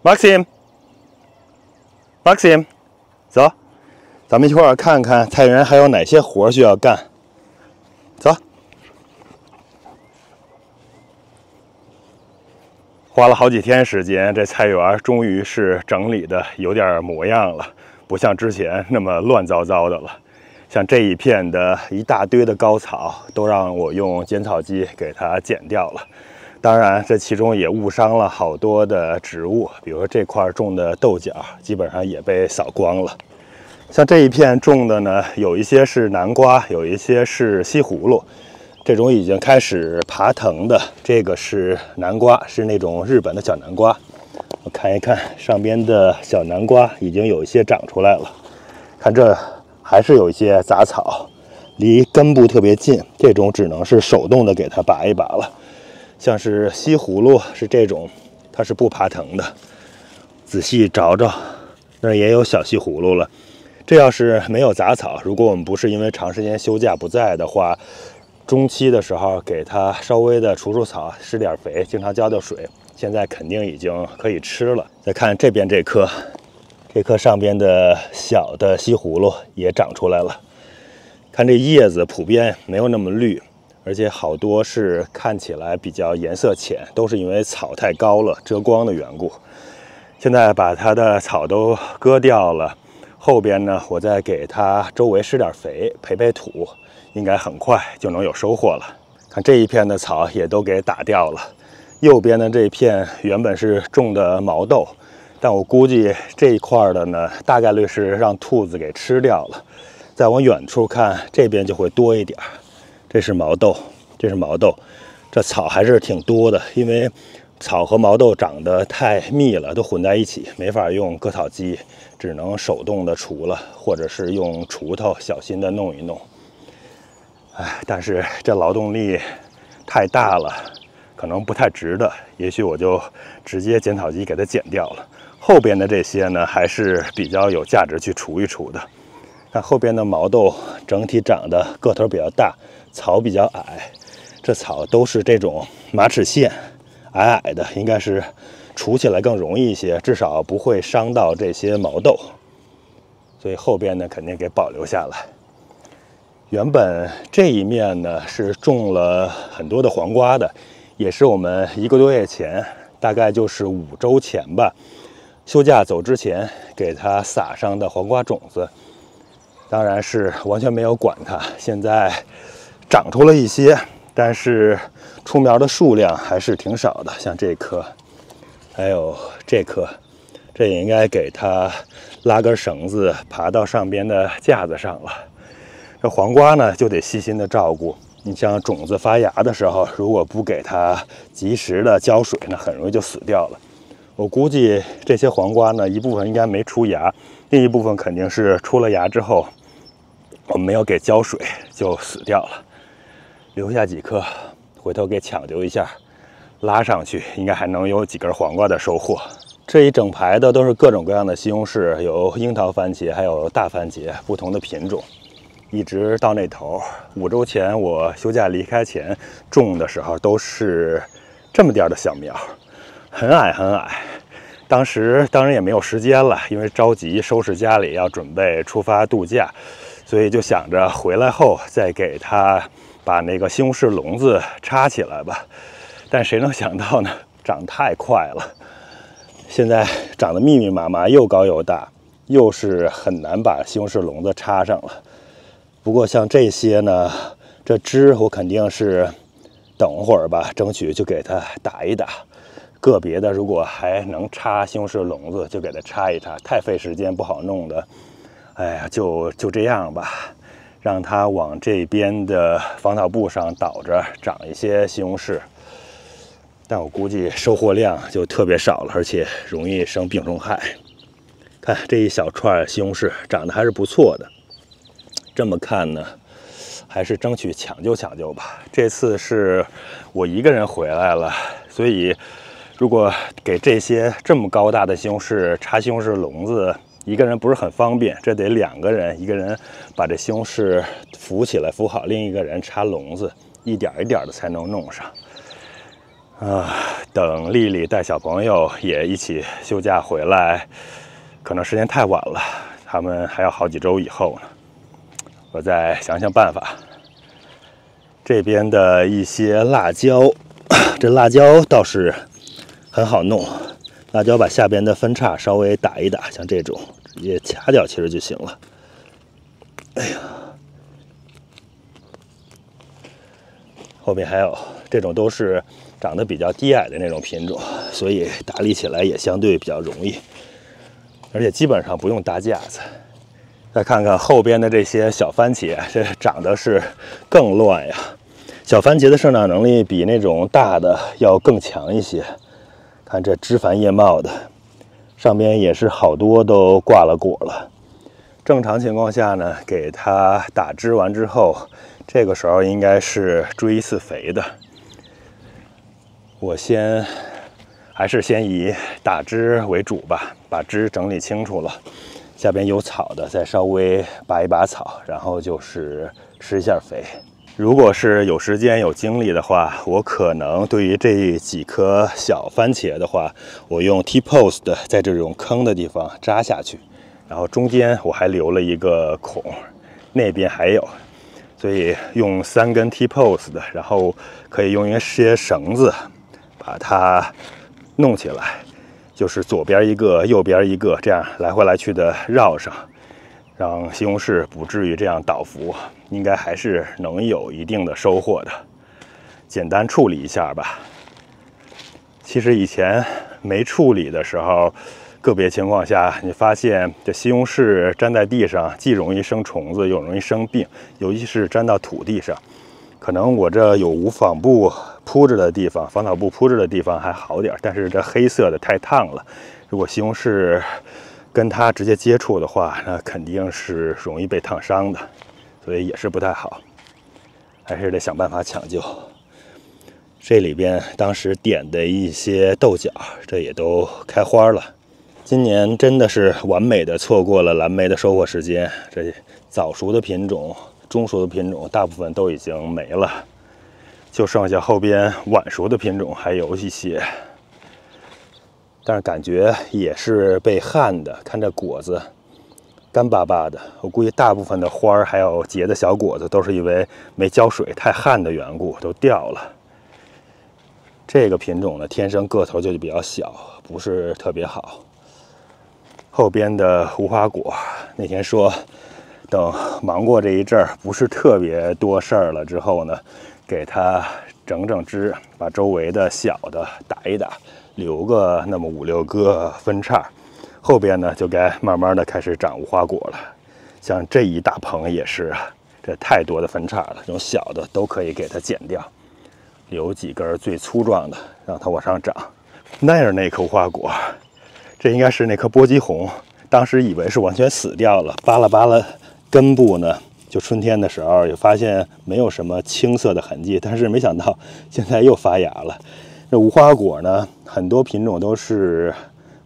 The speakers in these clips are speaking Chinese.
，Maxim，走，咱们一块儿看看菜园还有哪些活需要干。走，花了好几天时间，这菜园终于是整理的有点模样了，不像之前那么乱糟糟的了。像这一片的一大堆的高草，都让我用剪草机给它剪掉了。当然，这其中也误伤了好多的植物，比如说这块种的豆角，基本上也被扫光了。像这一片种的呢，有一些是南瓜，有一些是西葫芦。这种已经开始爬藤的，这个是南瓜，是那种日本的小南瓜。我看一看上边的小南瓜，已经有一些长出来了。看这还是有一些杂草，离根部特别近，这种只能是手动的给它拔一拔了。像是西葫芦是这种，它是不爬藤的。仔细找找，那儿也有小西葫芦了。这要是没有杂草，如果我们不是因为长时间休假不在的话，中期的时候给它稍微的除草，施点肥，经常浇浇水，现在肯定已经可以吃了。再看这边这棵上边的小的西葫芦也长出来了。看这叶子普遍没有那么绿，而且好多是看起来比较颜色浅，都是因为草太高了遮光的缘故。现在把它的草都割掉了，后边呢我再给它周围施点肥，培土，应该很快就能有收获了。看这一片的草也都给打掉了，右边的这一片原本是种的毛豆，但我估计这一块的呢，大概率是让兔子给吃掉了。再往远处看，这边就会多一点。这是毛豆，这草还是挺多的，因为草和毛豆长得太密了，都混在一起，没法用割草机，只能手动的除了，或者是用锄头小心的弄一弄。但是这劳动力太大了，可能不太值得，也许我就直接剪草机给它剪掉了。后边的这些呢，还是比较有价值去除一除的。看后边的毛豆整体长得个头比较大，草比较矮，这草都是这种马齿苋，矮矮的，应该是除起来更容易一些，至少不会伤到这些毛豆，所以后边呢肯定给保留下来。原本这一面呢是种了很多的黄瓜的，也是我们1个多月前，大概就是5周前吧，休假走之前给它撒上的黄瓜种子。当然是完全没有管它，现在长出了一些，但是出苗的数量还是挺少的。像这棵，还有这棵，这也应该给它拉根绳子爬到上边的架子上了。这黄瓜呢就得细心的照顾，你像种子发芽的时候，如果不给它及时的浇水呢，很容易就死掉了。我估计这些黄瓜呢，一部分应该没出芽，另一部分肯定是出了芽之后我们没有给浇水就死掉了，留下几颗，回头给抢救一下，拉上去应该还能有几根黄瓜的收获。这一整排的都是各种各样的西红柿，有樱桃番茄，还有大番茄，不同的品种。一直到那头，5周前我休假离开前种的时候都是这么点的小苗，很矮很矮。当时当然也没有时间了，因为着急收拾家里，要准备出发度假。所以就想着回来后再给它把那个西红柿笼子插起来吧，但谁能想到呢？长太快了，现在长得密密麻麻，又高又大，又是很难把西红柿笼子插上了。不过像这些呢，这枝我肯定是等会儿吧，争取就给它打一打。个别的如果还能插西红柿笼子，就给它插一插，太费时间不好弄的。哎呀，就这样吧，让它往这边的防草布上倒着长一些西红柿。但我估计收获量就特别少了，而且容易生病虫害。看这一小串西红柿长得还是不错的，这么看呢，还是争取抢救抢救吧。这次是我一个人回来了，所以如果给这些这么高大的西红柿插西红柿笼子，一个人不是很方便，这得2个人，一个人把这西红柿扶起来扶好，另一个人插笼子，一点一点的才能弄上。等丽丽带小朋友也一起休假回来，可能时间太晚了，他们还要好几周以后呢。我再想想办法。这边的一些辣椒，这辣椒倒是很好弄，辣椒把下边的分叉稍微打一打，像这种直接掐掉其实就行了。哎呀，后面还有这种都是长得比较低矮的那种品种，所以打理起来也相对比较容易，而且基本上不用搭架子。再看看后边的这些小番茄，这长得是更乱呀。小番茄的生长能力比那种大的要更强一些。看这枝繁叶茂的，上边也是好多都挂了果了。正常情况下呢，给它打枝完之后，这个时候应该是追一次肥的。我还是先以打枝为主吧，把枝整理清楚了。下边有草的，再稍微拔一拔草，然后就是施一下肥。如果是有时间有精力的话，我可能对于这几颗小番茄的话，我用 T-post 在这种坑的地方扎下去，然后中间我还留了一个孔，那边还有，所以用3根 T-post 然后可以用一些绳子把它弄起来。就是左边一个，右边一个，这样来回来去的绕上，让西红柿不至于这样倒伏，应该还是能有一定的收获的。简单处理一下吧。其实以前没处理的时候，个别情况下，你发现这西红柿粘在地上，既容易生虫子，又容易生病，尤其是粘到土地上。可能我这有无纺布铺着的地方，防草布铺着的地方还好点，但是这黑色的太烫了，如果西红柿跟它直接接触的话，那肯定是容易被烫伤的，所以也是不太好，还是得想办法抢救。这里边当时点的一些豆角，这也都开花了。今年真的是完美的错过了蓝莓的收获时间，这早熟的品种、中熟的品种大部分都已经没了，就剩下后边晚熟的品种还有一些，但是感觉也是被旱的。看这果子干巴巴的，我估计大部分的花儿还有结的小果子都是因为没浇水太旱的缘故都掉了。这个品种呢，天生个头就比较小，不是特别好。后边的无花果，那天说等忙过这一阵儿，不是特别多事儿了之后呢，给它整整枝，把周围的小的打一打，留个那么5、6个分叉。后边呢，就该慢慢的开始长无花果了。像这一大棚也是，这太多的分叉了，这种小的都可以给它剪掉，留几根最粗壮的，让它往上长。那是那颗无花果。这应该是那颗波姬红，当时以为是完全死掉了，扒拉扒拉根部呢，就春天的时候也发现没有什么青色的痕迹，但是没想到现在又发芽了。这无花果呢，很多品种都是，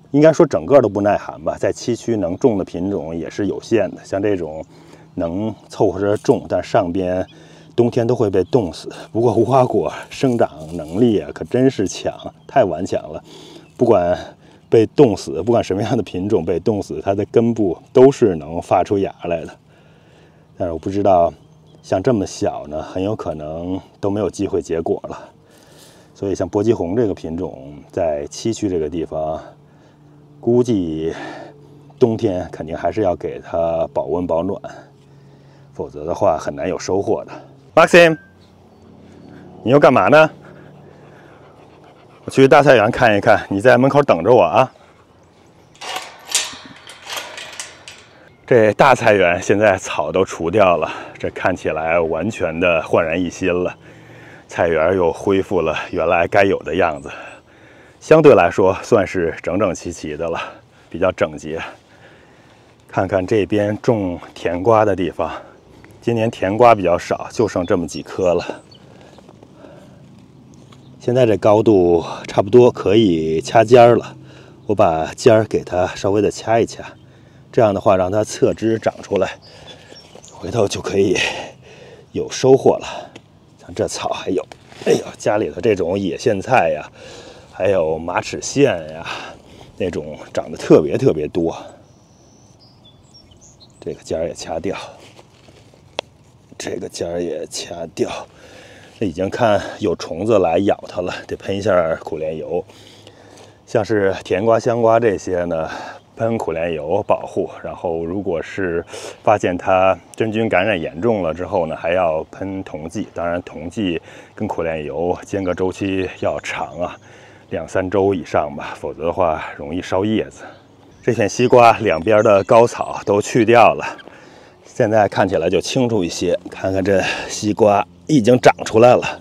应该说整个都不耐寒吧，在7区能种的品种也是有限的，像这种能凑合着种，但上边冬天都会被冻死。不过无花果生长能力啊，可真是强，太顽强了，不管被冻死，不管什么样的品种被冻死，它的根部都是能发出芽来的。但是我不知道，像这么小呢，很有可能都没有机会结果了。所以像波姬红这个品种，在7区这个地方，估计冬天肯定还是要给它保温保暖，否则的话很难有收获的。Maxim， 你又干嘛呢？我去大菜园看一看，你在门口等着我啊。这大菜园现在草都除掉了，这看起来完全的焕然一新了，菜园又恢复了原来该有的样子，相对来说算是整整齐齐的了，比较整洁。看看这边种甜瓜的地方，今年甜瓜比较少，就剩这么几颗了。现在这高度差不多可以掐尖了，我把尖儿给它稍微的掐一掐，这样的话让它侧枝长出来，回头就可以有收获了。像这草还有，哎呦，家里头这种野苋菜呀，还有马齿苋呀，那种长得特别多。这个尖儿也掐掉，这个尖儿也掐掉。这已经看有虫子来咬它了，得喷一下苦楝油。像是甜瓜、香瓜这些呢，喷苦楝油保护。然后，如果是发现它真菌感染严重了之后呢，还要喷溶剂。当然，溶剂跟苦楝油间隔周期要长啊，2、3周以上吧，否则的话容易烧叶子。这片西瓜两边的高草都去掉了，现在看起来就清楚一些。看看这西瓜已经长出来了。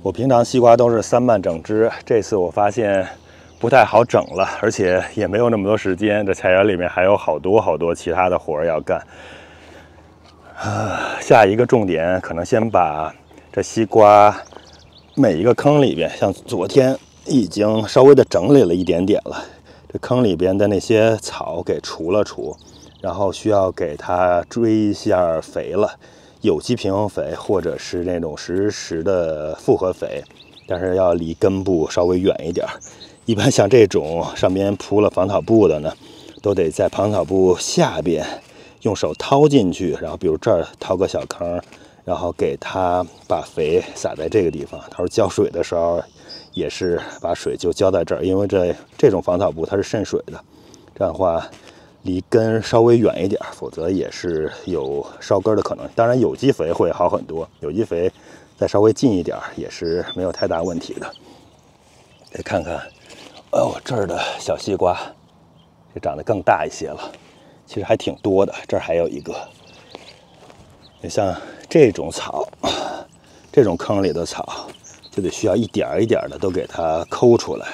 我平常西瓜都是3蔓整枝，这次我发现不太好整了，而且也没有那么多时间。这菜园里面还有好多其他的活儿要干。下一个重点可能先把这西瓜每一个坑里边，像昨天已经稍微的整理了一点点了。这坑里边的那些草给除了除，然后需要给它追一下肥了，有机平衡肥或者是那种实的复合肥，但是要离根部稍微远一点。一般像这种上边铺了防草布的呢，都得在防草布下边用手掏进去，然后比如这儿掏个小坑，然后给它把肥撒在这个地方。它说浇水的时候也是把水就浇在这儿，因为这种防草布它是渗水的，这样的话离根稍微远一点，否则也是有烧根的可能。当然有机肥会好很多，有机肥再稍微近一点也是没有太大问题的。再看看这儿的小西瓜，这长得更大一些了，其实还挺多的。这儿还有一个，像这种草，这种坑里的草就得需要一点一点的都给它抠出来，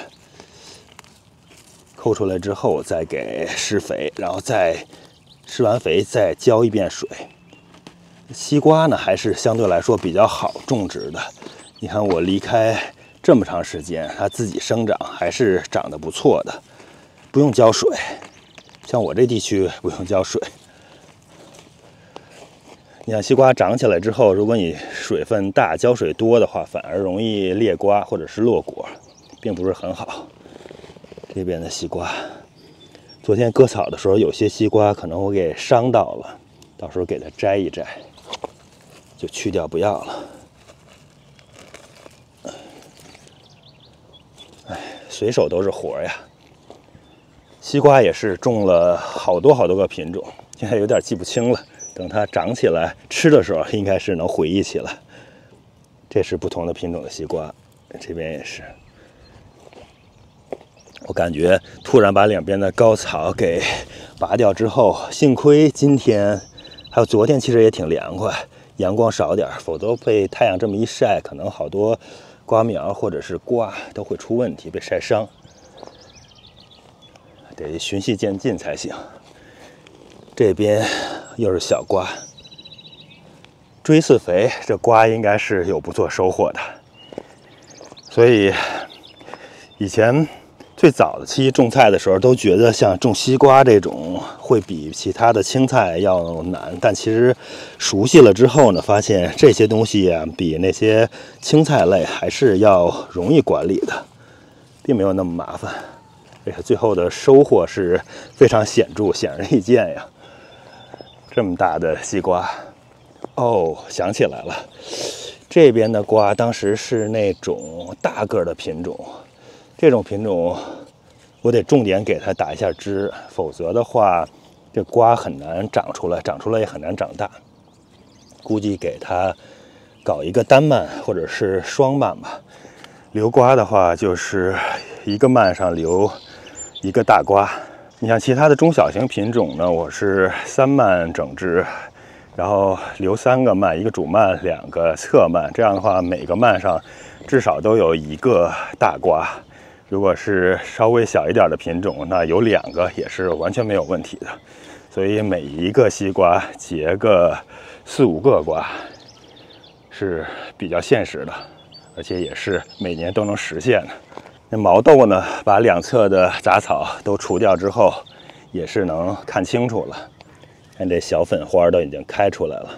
抠出来之后再给施肥，然后再施完肥再浇一遍水。西瓜呢还是相对来说比较好种植的，你看我离开这么长时间，它自己生长还是长得不错的，不用浇水。像我这地区不用浇水。你看西瓜长起来之后，如果你水分大、浇水多的话，反而容易裂瓜或者是落果，并不是很好。这边的西瓜，昨天割草的时候，有些西瓜可能我给伤到了，到时候给它摘一摘，就去掉不要了。随手都是活呀。西瓜也是种了好多个品种，现在有点记不清了。等它长起来吃的时候，应该是能回忆起来。这是不同的品种的西瓜，这边也是。我感觉突然把两边的高草给拔掉之后，幸亏今天还有昨天其实也挺凉快，阳光少点，否则被太阳这么一晒，可能好多瓜苗或者是瓜都会出问题，被晒伤。得循序渐进才行。这边又是小瓜，追次肥，这瓜应该是有不错收获的。所以以前最早的期种菜的时候，都觉得像种西瓜这种会比其他的青菜要难，但其实熟悉了之后呢，发现这些东西啊，比那些青菜类还是要容易管理的，并没有那么麻烦。最后的收获是非常显著、显而易见呀！这么大的西瓜，想起来了，这边的瓜当时是那种大个的品种，这种品种我得重点给它打一下枝，否则的话，这瓜很难长出来，长出来也很难长大。估计给它搞一个单蔓或者是双蔓吧。留瓜的话，就是一个蔓上留一个大瓜。你像其他的中小型品种呢，我是3蔓整枝，然后留3个蔓，一个主蔓，2个侧蔓，这样的话每个蔓上至少都有一个大瓜。如果是稍微小一点的品种，那有2个也是完全没有问题的。所以每一个西瓜结个4、5个瓜是比较现实的，而且也是每年都能实现的。那毛豆呢，把2侧的杂草都除掉之后，也是能看清楚了。看这小粉花都已经开出来了，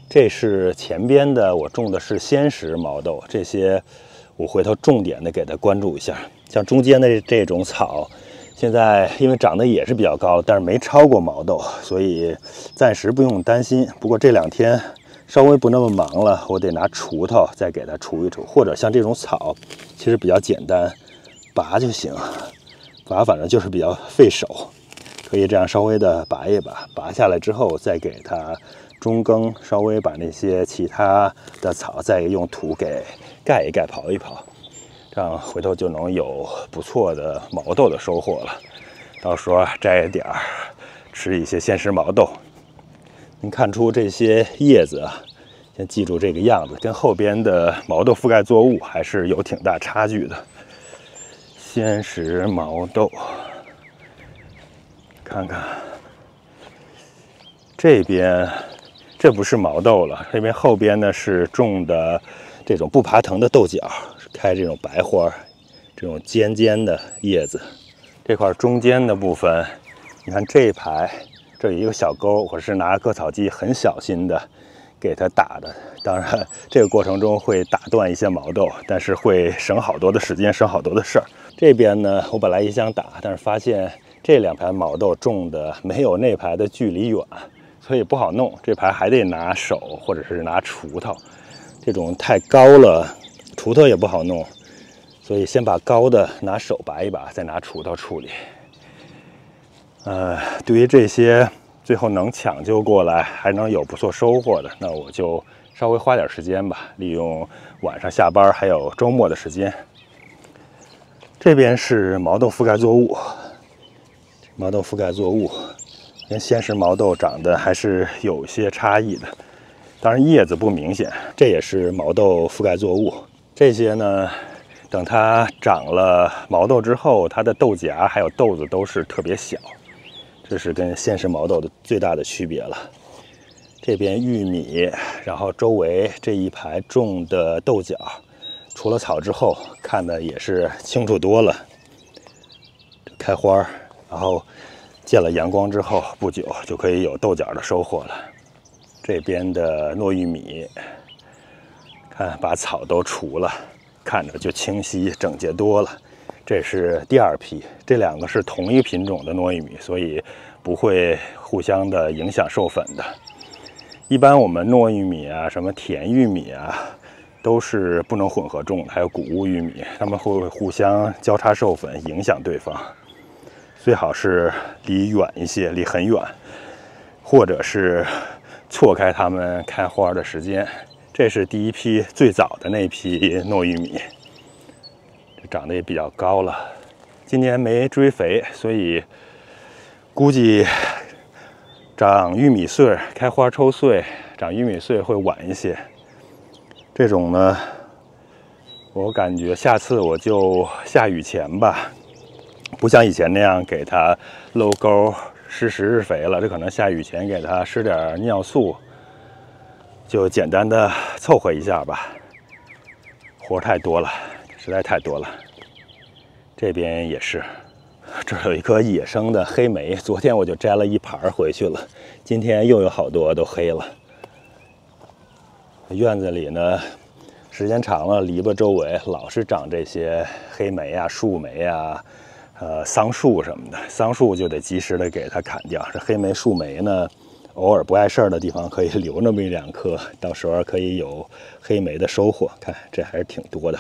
这是前边的，我种的是鲜食毛豆，这些我回头重点的给它关注一下。像中间的这种草，现在因为长得也是比较高，但是没超过毛豆，所以暂时不用担心。不过这2天稍微不那么忙了，我得拿锄头再给它锄一锄，或者像这种草，其实比较简单，拔就行。拔反正就是比较费手，可以这样稍微的拔一拔，拔下来之后再给它中耕，稍微把那些其他的草再用土给盖一盖、刨一刨，这样回头就能有不错的毛豆的收获了。到时候摘点儿，吃一些鲜食毛豆。您看出这些叶子啊，先记住这个样子，跟后边的毛豆覆盖作物还是有挺大差距的。鲜食毛豆，看看这边，这不是毛豆了，这边后边呢是种的这种不爬藤的豆角，开这种白花，这种尖尖的叶子。这块中间的部分，你看这一排，这有一个小沟，我是拿割草机很小心的给它打的。当然，这个过程中会打断一些毛豆，但是会省好多的时间，省好多的事儿。这边呢，我本来也想打，但是发现这2排毛豆种的没有那排的距离远，所以不好弄。这排还得拿手或者是拿锄头，这种太高了，锄头也不好弄。所以先把高的拿手拔一拔，再拿锄头处理。对于这些最后能抢救过来，还能有不错收获的，那我就稍微花点时间吧，利用晚上下班还有周末的时间。这边是毛豆覆盖作物，毛豆覆盖作物跟鲜食毛豆长得还是有些差异的，当然叶子不明显，这也是毛豆覆盖作物。这些呢，等它长了毛豆之后，它的豆荚还有豆子都是特别小，这是跟鲜食毛豆的最大的区别了。这边玉米，然后周围这一排种的豆角，除了草之后，看的也是清楚多了。开花，然后见了阳光之后，不久就可以有豆角的收获了。这边的糯玉米，看把草都除了。看着就清晰整洁多了。这是第2批，这2个是同一品种的糯玉米，所以不会互相的影响授粉的。一般我们糯玉米啊、什么甜玉米啊，都是不能混合种的，还有谷物玉米，它们会互相交叉授粉，影响对方。最好是离远一些，离很远，或者是错开它们开花的时间。这是第1批最早的那批糯玉米，长得也比较高了。今年没追肥，所以估计长玉米穗、开花抽穗、长玉米穗会晚一些。这种呢，我感觉下次我就下雨前吧，不像以前那样给它漏沟施10日肥了，这可能下雨前给它施点尿素。就简单的凑合一下吧，活太多了，实在太多了。这边也是，这有一颗野生的黑莓，昨天我就摘了1盘回去了，今天又有好多都黑了。院子里呢，时间长了，篱笆周围老是长这些黑莓啊、树莓啊、桑树什么的，桑树就得及时的给它砍掉。这黑莓、树莓呢，偶尔不碍事儿的地方可以留那么1、2颗，到时候可以有黑莓的收获。看，这还是挺多的。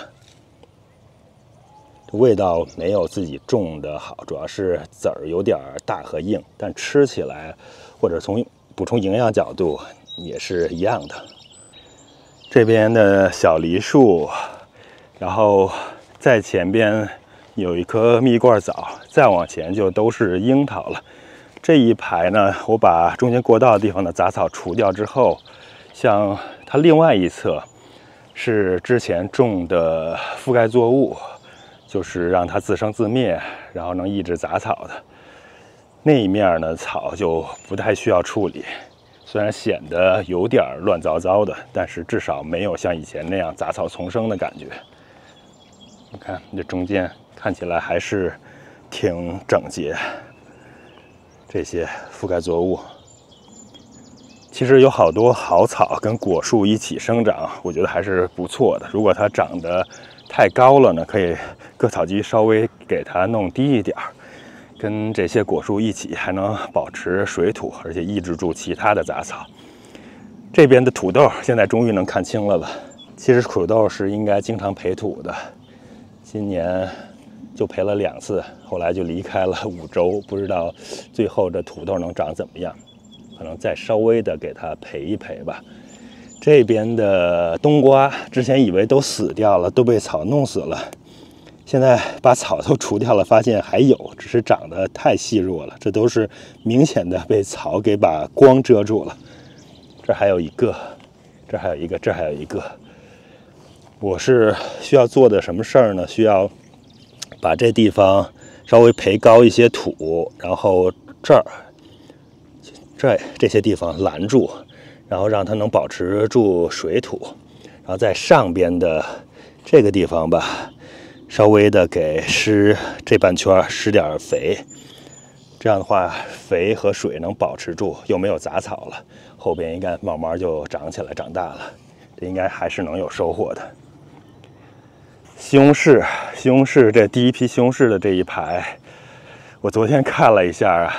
味道没有自己种的好，主要是籽儿有点大和硬，但吃起来或者从补充营养角度也是一样的。这边的小梨树，然后在前边有一棵蜜罐枣，再往前就都是樱桃了。这一排呢，我把中间过道的地方的杂草除掉之后，像它另外一侧是之前种的覆盖作物，就是让它自生自灭，然后能抑制杂草的那一面呢，草就不太需要处理。虽然显得有点乱糟糟的，但是至少没有像以前那样杂草丛生的感觉。你看这中间看起来还是挺整洁。这些覆盖作物，其实有好多好草跟果树一起生长，我觉得还是不错的。如果它长得太高了呢，可以割草机稍微给它弄低一点儿，跟这些果树一起，还能保持水土，而且抑制住其他的杂草。这边的土豆现在终于能看清了吧？其实土豆是应该经常培土的，今年就培了2次，后来就离开了5周，不知道最后这土豆能长怎么样。可能再稍微的给它培一培吧。这边的冬瓜之前以为都死掉了，都被草弄死了，现在把草都除掉了，发现还有，只是长得太细弱了。这都是明显的被草给把光遮住了。这还有一个，这还有一个，这还有一个。我是需要做的什么事儿呢？需要把这地方稍微培高一些土，然后这些地方拦住，然后让它能保持住水土，然后在上边的这个地方吧，稍微的给这半圈施点肥，这样的话肥和水能保持住，又没有杂草了，后边应该慢慢就长起来长大了，这应该还是能有收获的。西红柿这第一批西红柿的这一排，我昨天看了一下啊。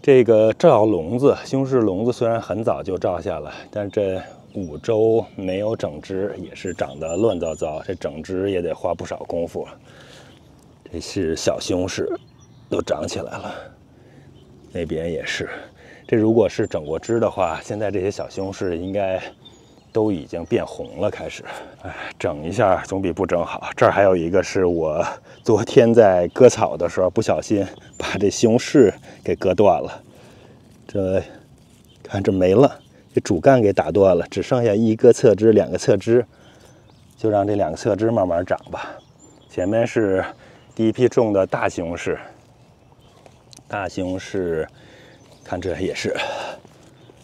这个罩笼子，西红柿笼子虽然很早就罩下了，但这5周没有整枝，也是长得乱糟糟。这整枝也得花不少功夫。这是小西红柿，都长起来了。那边也是。这如果是整过枝的话，现在这些小西红柿应该都已经变红了，开始。哎，整一下总比不整好。这儿还有一个是我昨天在割草的时候不小心把这西红柿给割断了，看这没了，这主干给打断了，只剩下1个侧枝2个侧枝，就让这2个侧枝慢慢长吧。前面是第一批种的大西红柿，看这也是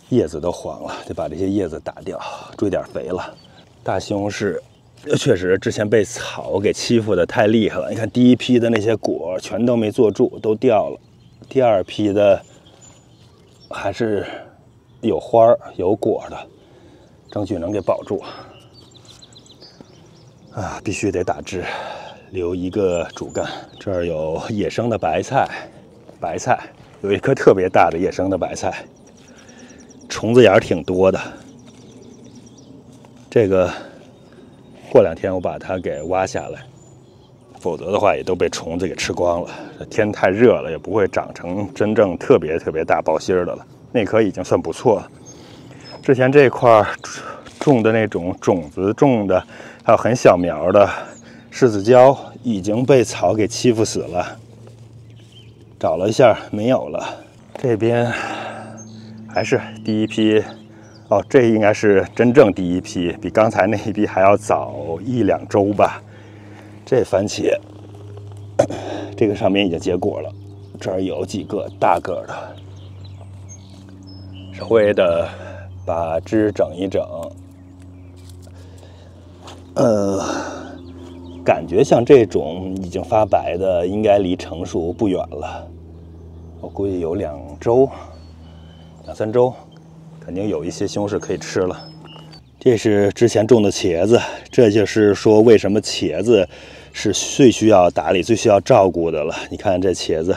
叶子都黄了，得把这些叶子打掉，追点肥了。大西红柿确实之前被草给欺负的太厉害了，你看第一批的那些果全都没坐住，都掉了。第2批的还是有花有果的，争取能给保住。啊，必须得打枝，留一个主干。这儿有野生的白菜，有一颗特别大的野生的白菜，虫子眼挺多的。这个过2天我把它给挖下来，否则的话也都被虫子给吃光了。天太热了，也不会长成真正特别大包心的了。那颗已经算不错了。之前这块种的那种种子种的，还有很小苗的柿子椒，已经被草给欺负死了。找了一下没有了。这边还是第一批。哦，这应该是真正第一批，比刚才那一批还要早1、2周吧。这番茄，这个上面已经结果了，这儿有几个大个的，稍微的把枝整一整。感觉像这种已经发白的，应该离成熟不远了。我估计有2周、2、3周。肯定有一些西红柿可以吃了。这是之前种的茄子，这就是说为什么茄子是最需要打理、最需要照顾的了。你看这茄子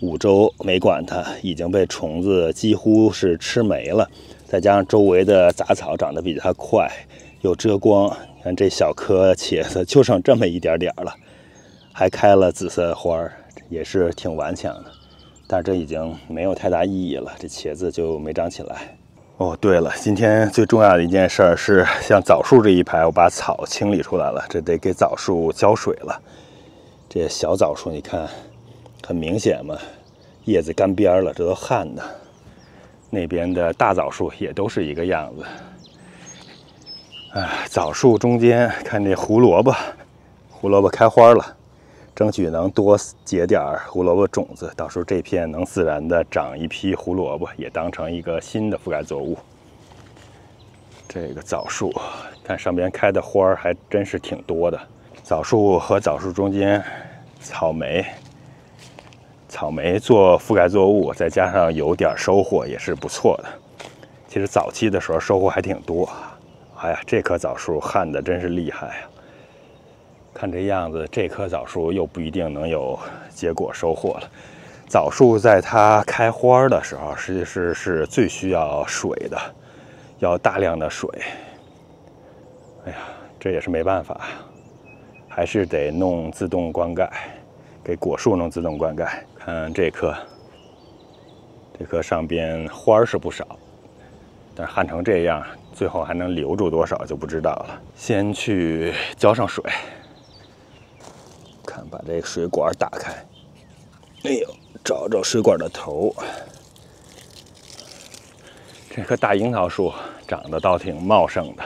，5周没管它，已经被虫子几乎是吃没了，再加上周围的杂草长得比它快，又遮光。你看这小颗茄子就剩这么一点点了，还开了紫色花，也是挺顽强的。但是这已经没有太大意义了，这茄子就没长起来。哦，对了，今天最重要的一件事是，像枣树这一排，我把草清理出来了，这得给枣树浇水了。这小枣树，你看，很明显嘛，叶子干边了，这都旱的。那边的大枣树也都是一个样子。枣树中间看这胡萝卜开花了，争取能多结点胡萝卜种子，到时候这片能自然的长一批胡萝卜，也当成一个新的覆盖作物。这个枣树，看上边开的花还真是挺多的。枣树和枣树中间，草莓做覆盖作物，再加上有点收获，也是不错的。其实早期的时候收获还挺多。哎呀，这棵枣树旱的真是厉害啊！看这样子，这棵枣树又不一定能有结果收获了。枣树在它开花的时候，实际是最需要水的，要大量的水。哎呀，这也是没办法，还是得弄自动灌溉，给果树弄自动灌溉。看这棵上边花是不少，但是旱成这样，最后还能留住多少就不知道了。先去浇上水，看把这个水管打开。哎呦，找找水管的头。这棵大樱桃树长得倒挺茂盛的。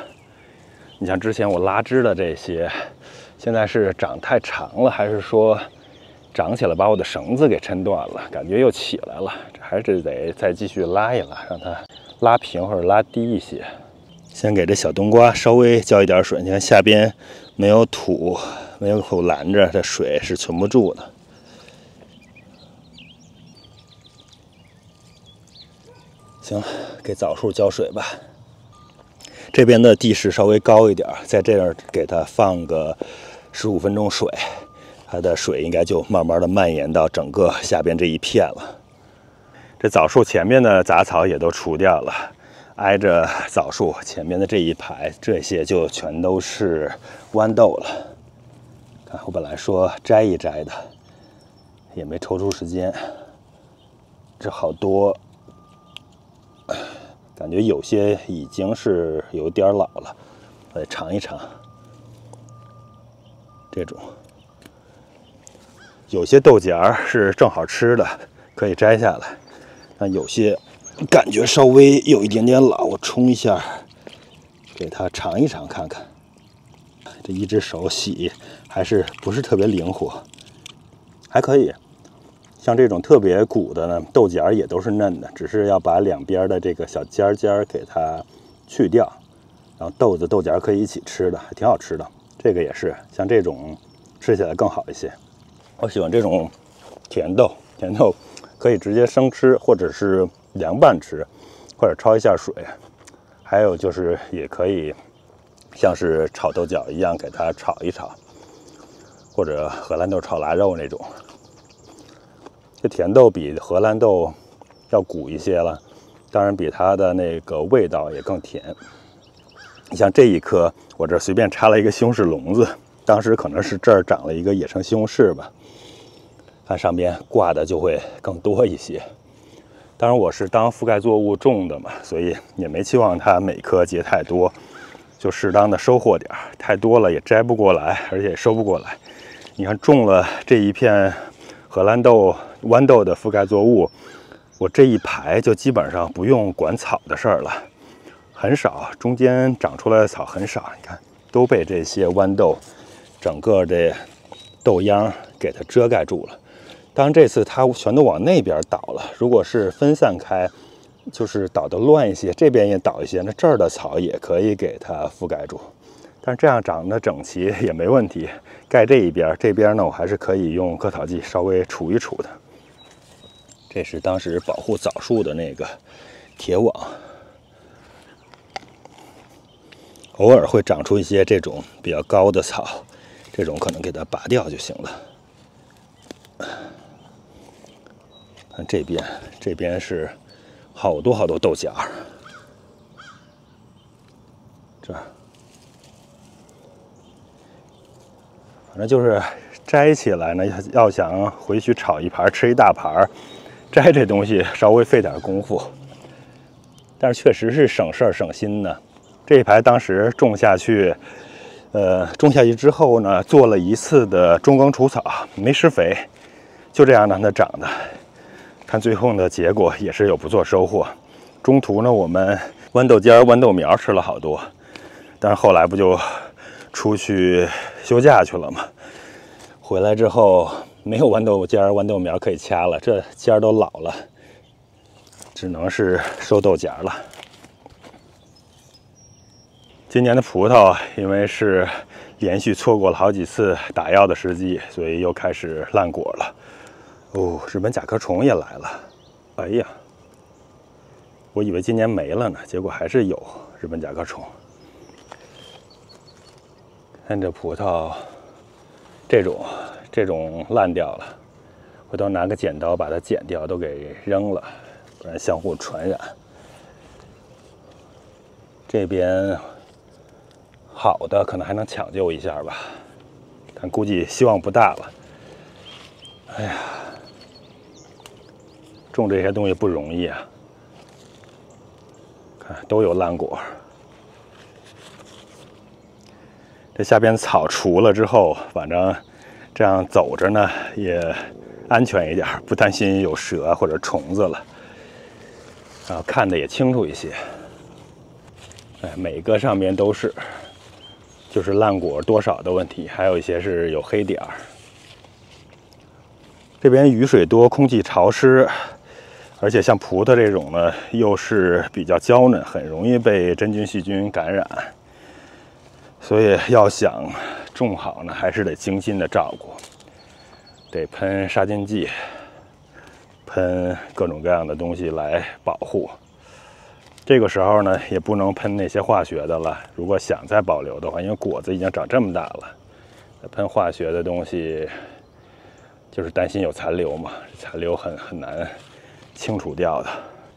你像之前我拉枝的这些，现在是长太长了，还是说长起来把我的绳子给抻断了？感觉又起来了，这还是得再继续拉一拉，让它拉平或者拉低一些。先给这小冬瓜稍微浇一点水，你看下边没有土拦着，这水是存不住的。行，给枣树浇水吧。这边的地势稍微高一点，在这儿给它放个15分钟水，它的水应该就慢慢的蔓延到整个下边这一片了。这枣树前面的杂草也都除掉了，挨着枣树前面的这一排，这些就全都是豌豆了。看，我本来说摘一摘的，也没抽出时间。这好多。感觉有些已经是有点老了，我得尝一尝。这种有些豆荚是正好吃的，可以摘下来，但有些感觉稍微有一点点老，我冲一下，给它尝一尝看看。这一只手洗还是不是特别灵活，还可以。像这种特别鼓的呢，豆荚也都是嫩的，只是要把两边的这个小尖给它去掉，然后豆荚可以一起吃的，还挺好吃的。这个也是，像这种吃起来更好一些。我喜欢这种甜豆可以直接生吃，或者是凉拌吃，或者焯一下水。还有就是也可以像是炒豆角一样给它炒一炒，或者荷兰豆炒腊肉那种。这甜豆比荷兰豆要鼓一些了，当然比它的那个味道也更甜。你像这一棵，我这随便插了一个西红柿笼子，当时可能是这儿长了一个野生西红柿吧，它上边挂的就会更多一些。当然我是当覆盖作物种的嘛，所以也没期望它每棵结太多，就适当的收获点，太多了也摘不过来，而且也收不过来。你看种了这一片荷兰豆、豌豆的覆盖作物，我这一排就基本上不用管草的事儿了，很少，中间长出来的草很少，你看都被这些豌豆整个这豆秧给它遮盖住了。当然这次它全都往那边倒了，如果是分散开，就是倒得乱一些，这边也倒一些，那这儿的草也可以给它覆盖住。但是这样长得整齐也没问题。盖这一边，这边呢我还是可以用割草剂稍微除一除的。这是当时保护枣树的那个铁网，偶尔会长出一些这种比较高的草，这种可能给它拔掉就行了。看这边是好多豆荚，这儿。反正就是摘起来呢，要想回去炒一盘吃一大盘，摘这东西稍微费点功夫，但是确实是省事儿省心呢。这一排当时种下去之后呢，做了一次的中耕除草，没施肥，就这样让它长的。看最后的结果也是有不错收获。中途呢，我们豌豆尖、豌豆苗吃了好多，但是后来不就出去休假去了嘛，回来之后没有豌豆尖、豌豆苗可以掐了，这尖都老了，只能是收豆荚了。今年的葡萄因为是连续错过了好几次打药的时机，所以又开始烂果了。哦，日本甲壳虫也来了，哎呀，我以为今年没了呢，结果还是有日本甲壳虫。看这葡萄，这种烂掉了，回头拿个剪刀把它剪掉，都给扔了，不然相互传染。这边好的可能还能抢救一下吧，但估计希望不大了。哎呀，种这些东西不容易啊！看都有烂果。这下边草除了之后，反正这样走着呢也安全一点，不担心有蛇或者虫子了。然后看得也清楚一些。哎，每个上面都是，就是烂果多少的问题，还有一些是有黑点儿。这边雨水多，空气潮湿，而且像葡萄这种呢，又是比较娇嫩，很容易被真菌细菌感染。所以要想种好呢，还是得精心的照顾，得喷杀菌剂，喷各种各样的东西来保护。这个时候呢，也不能喷那些化学的了。如果想再保留的话，因为果子已经长这么大了，喷化学的东西就是担心有残留嘛，残留很难清除掉的。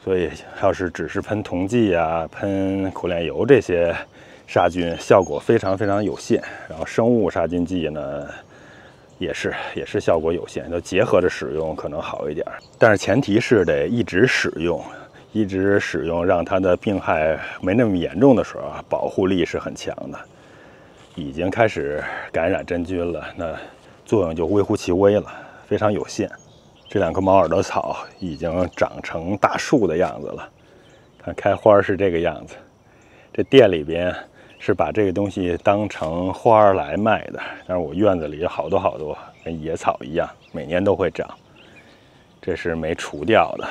所以要是只是喷溶剂啊、喷苦楝油这些杀菌，效果非常非常有限。然后生物杀菌剂呢，也是效果有限，就结合着使用可能好一点。但是前提是得一直使用，让它的病害没那么严重的时候，保护力是很强的。已经开始感染真菌了，那作用就微乎其微了，非常有限。这两棵毛耳朵草已经长成大树的样子了，看开花是这个样子。这店里边是把这个东西当成花来卖的，但是我院子里有好多，跟野草一样，每年都会长。这是没除掉的。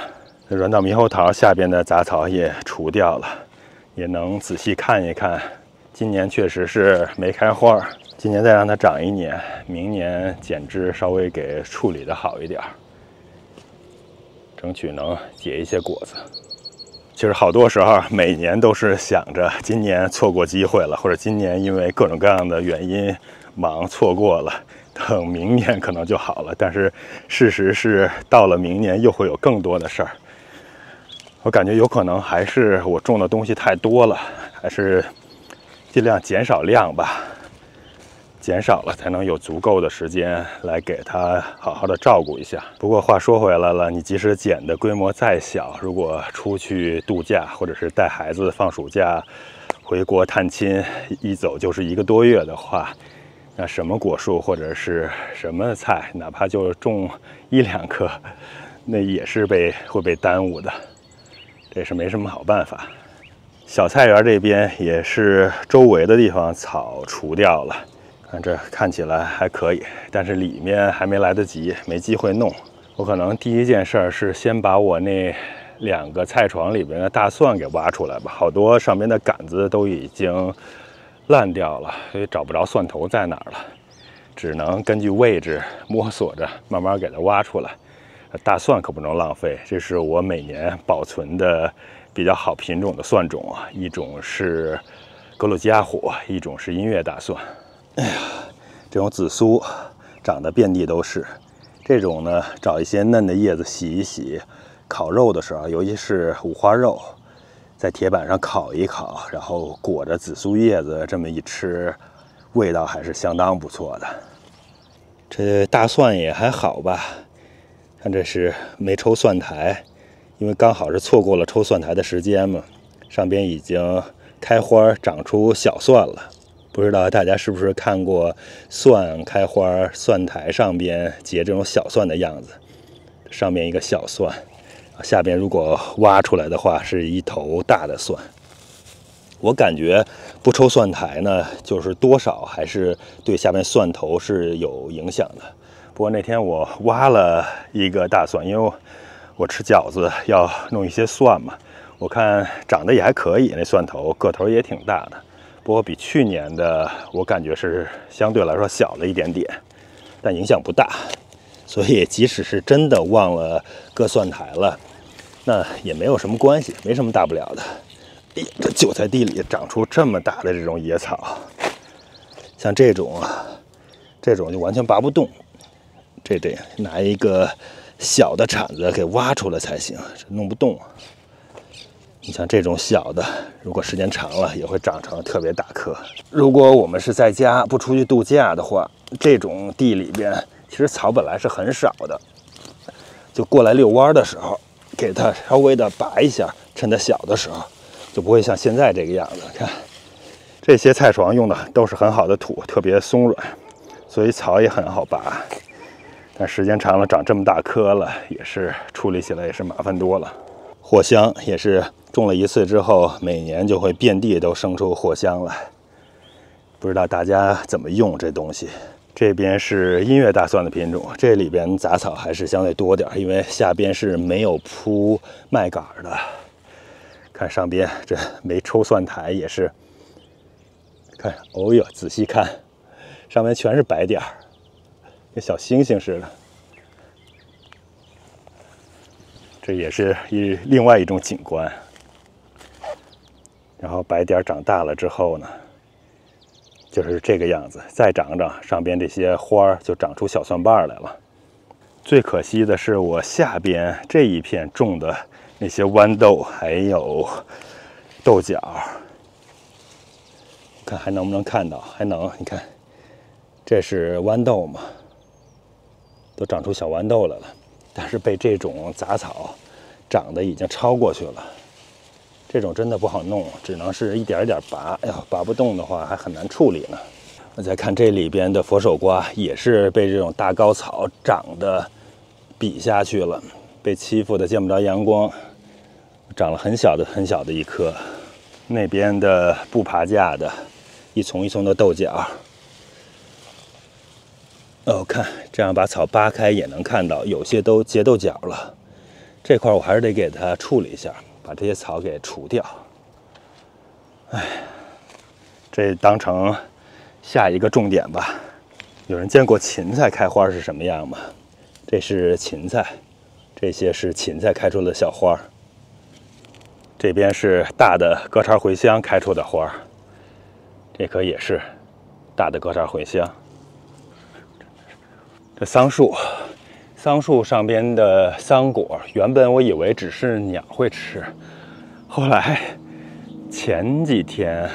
这软枣猕猴桃下边的杂草也除掉了，也能仔细看一看。今年确实是没开花，今年再让它长一年，明年剪枝稍微给处理的好一点，争取能结一些果子。其实好多时候每年都是想着今年错过机会了，或者今年因为各种各样的原因忙错过了，等明年可能就好了。但是事实是到了明年又会有更多的事儿。我感觉有可能还是我种的东西太多了，还是尽量减少量吧，减少了才能有足够的时间来给它好好的照顾一下。不过话说回来了，你即使减的规模再小，如果出去度假或者是带孩子放暑假回国探亲，一走就是1个多月的话，那什么果树或者是什么菜，哪怕就种1、2棵，那也是会被耽误的，这是没什么好办法。小菜园这边也是周围的地方草除掉了，看这看起来还可以，但是里面还没来得及，没机会弄。我可能第一件事是先把我那2个菜床里边的大蒜给挖出来吧，好多上面的杆子都已经烂掉了，所以找不着蒜头在哪儿了，只能根据位置摸索着慢慢给它挖出来。大蒜可不能浪费，这是我每年保存的比较好品种的蒜种啊，一种是格鲁吉亚火，一种是音乐大蒜。哎呀，这种紫苏长得遍地都是。这种呢，找一些嫩的叶子洗一洗，烤肉的时候，尤其是五花肉，在铁板上烤一烤，然后裹着紫苏叶子这么一吃，味道还是相当不错的。这大蒜也还好吧，看这是没抽蒜苔，因为刚好是错过了抽蒜苔的时间嘛，上边已经开花长出小蒜了。不知道大家是不是看过蒜开花，蒜苔上边结这种小蒜的样子，上面一个小蒜，下边如果挖出来的话是一头大的蒜。我感觉不抽蒜苔呢，就是多少还是对下面蒜头是有影响的。不过那天我挖了一个大蒜，因为我吃饺子要弄一些蒜嘛，我看长得也还可以，那蒜头个头也挺大的。不过比去年的我感觉是相对来说小了一点点，但影响不大。所以即使是真的忘了割蒜苔了，那也没有什么关系，没什么大不了的。哎，这韭菜地里长出这么大的这种野草，像这种啊，这种就完全拔不动，这得拿一个小的铲子给挖出来才行，这弄不动。你像这种小的，如果时间长了，也会长成特别大棵。如果我们是在家不出去度假的话，这种地里边其实草本来是很少的，就过来遛弯的时候，给它稍微的拔一下，趁它小的时候，就不会像现在这个样子。看，这些菜床用的都是很好的土，特别松软，所以草也很好拔。但时间长了，长这么大棵了，也是处理起来也是麻烦多了。藿香也是种了一次之后，每年就会遍地都生出藿香来。不知道大家怎么用这东西。这边是音乐大蒜的品种，这里边杂草还是相对多点，因为下边是没有铺麦秆的。看上边这没抽蒜苔也是，看，哦哟，仔细看，上面全是白点儿，跟小星星似的。这也是另外一种景观。然后白点长大了之后呢，就是这个样子，再长长，上边这些花就长出小蒜瓣来了。最可惜的是，我下边这一片种的那些豌豆还有豆角，看还能不能看到？还能，你看，这是豌豆嘛，都长出小豌豆来了。但是被这种杂草长得已经超过去了，这种真的不好弄，只能是一点一点拔。哎呀，拔不动的话还很难处理呢。我再看这里边的佛手瓜，也是被这种大高草长得比下去了，被欺负的见不着阳光，长了很小的一颗。那边的不爬架的，一丛一丛的豆角。哦，看这样把草扒开也能看到，有些都结豆角了。这块我还是得给它处理一下，把这些草给除掉。哎，这当成下一个重点吧。有人见过芹菜开花是什么样吗？这是芹菜，这些是芹菜开出的小花。这边是大的鸽叉茴香开出的花，这棵也是大的鸽叉茴香。这桑树，桑树上边的桑果，原本我以为只是鸟会吃，后来前几天，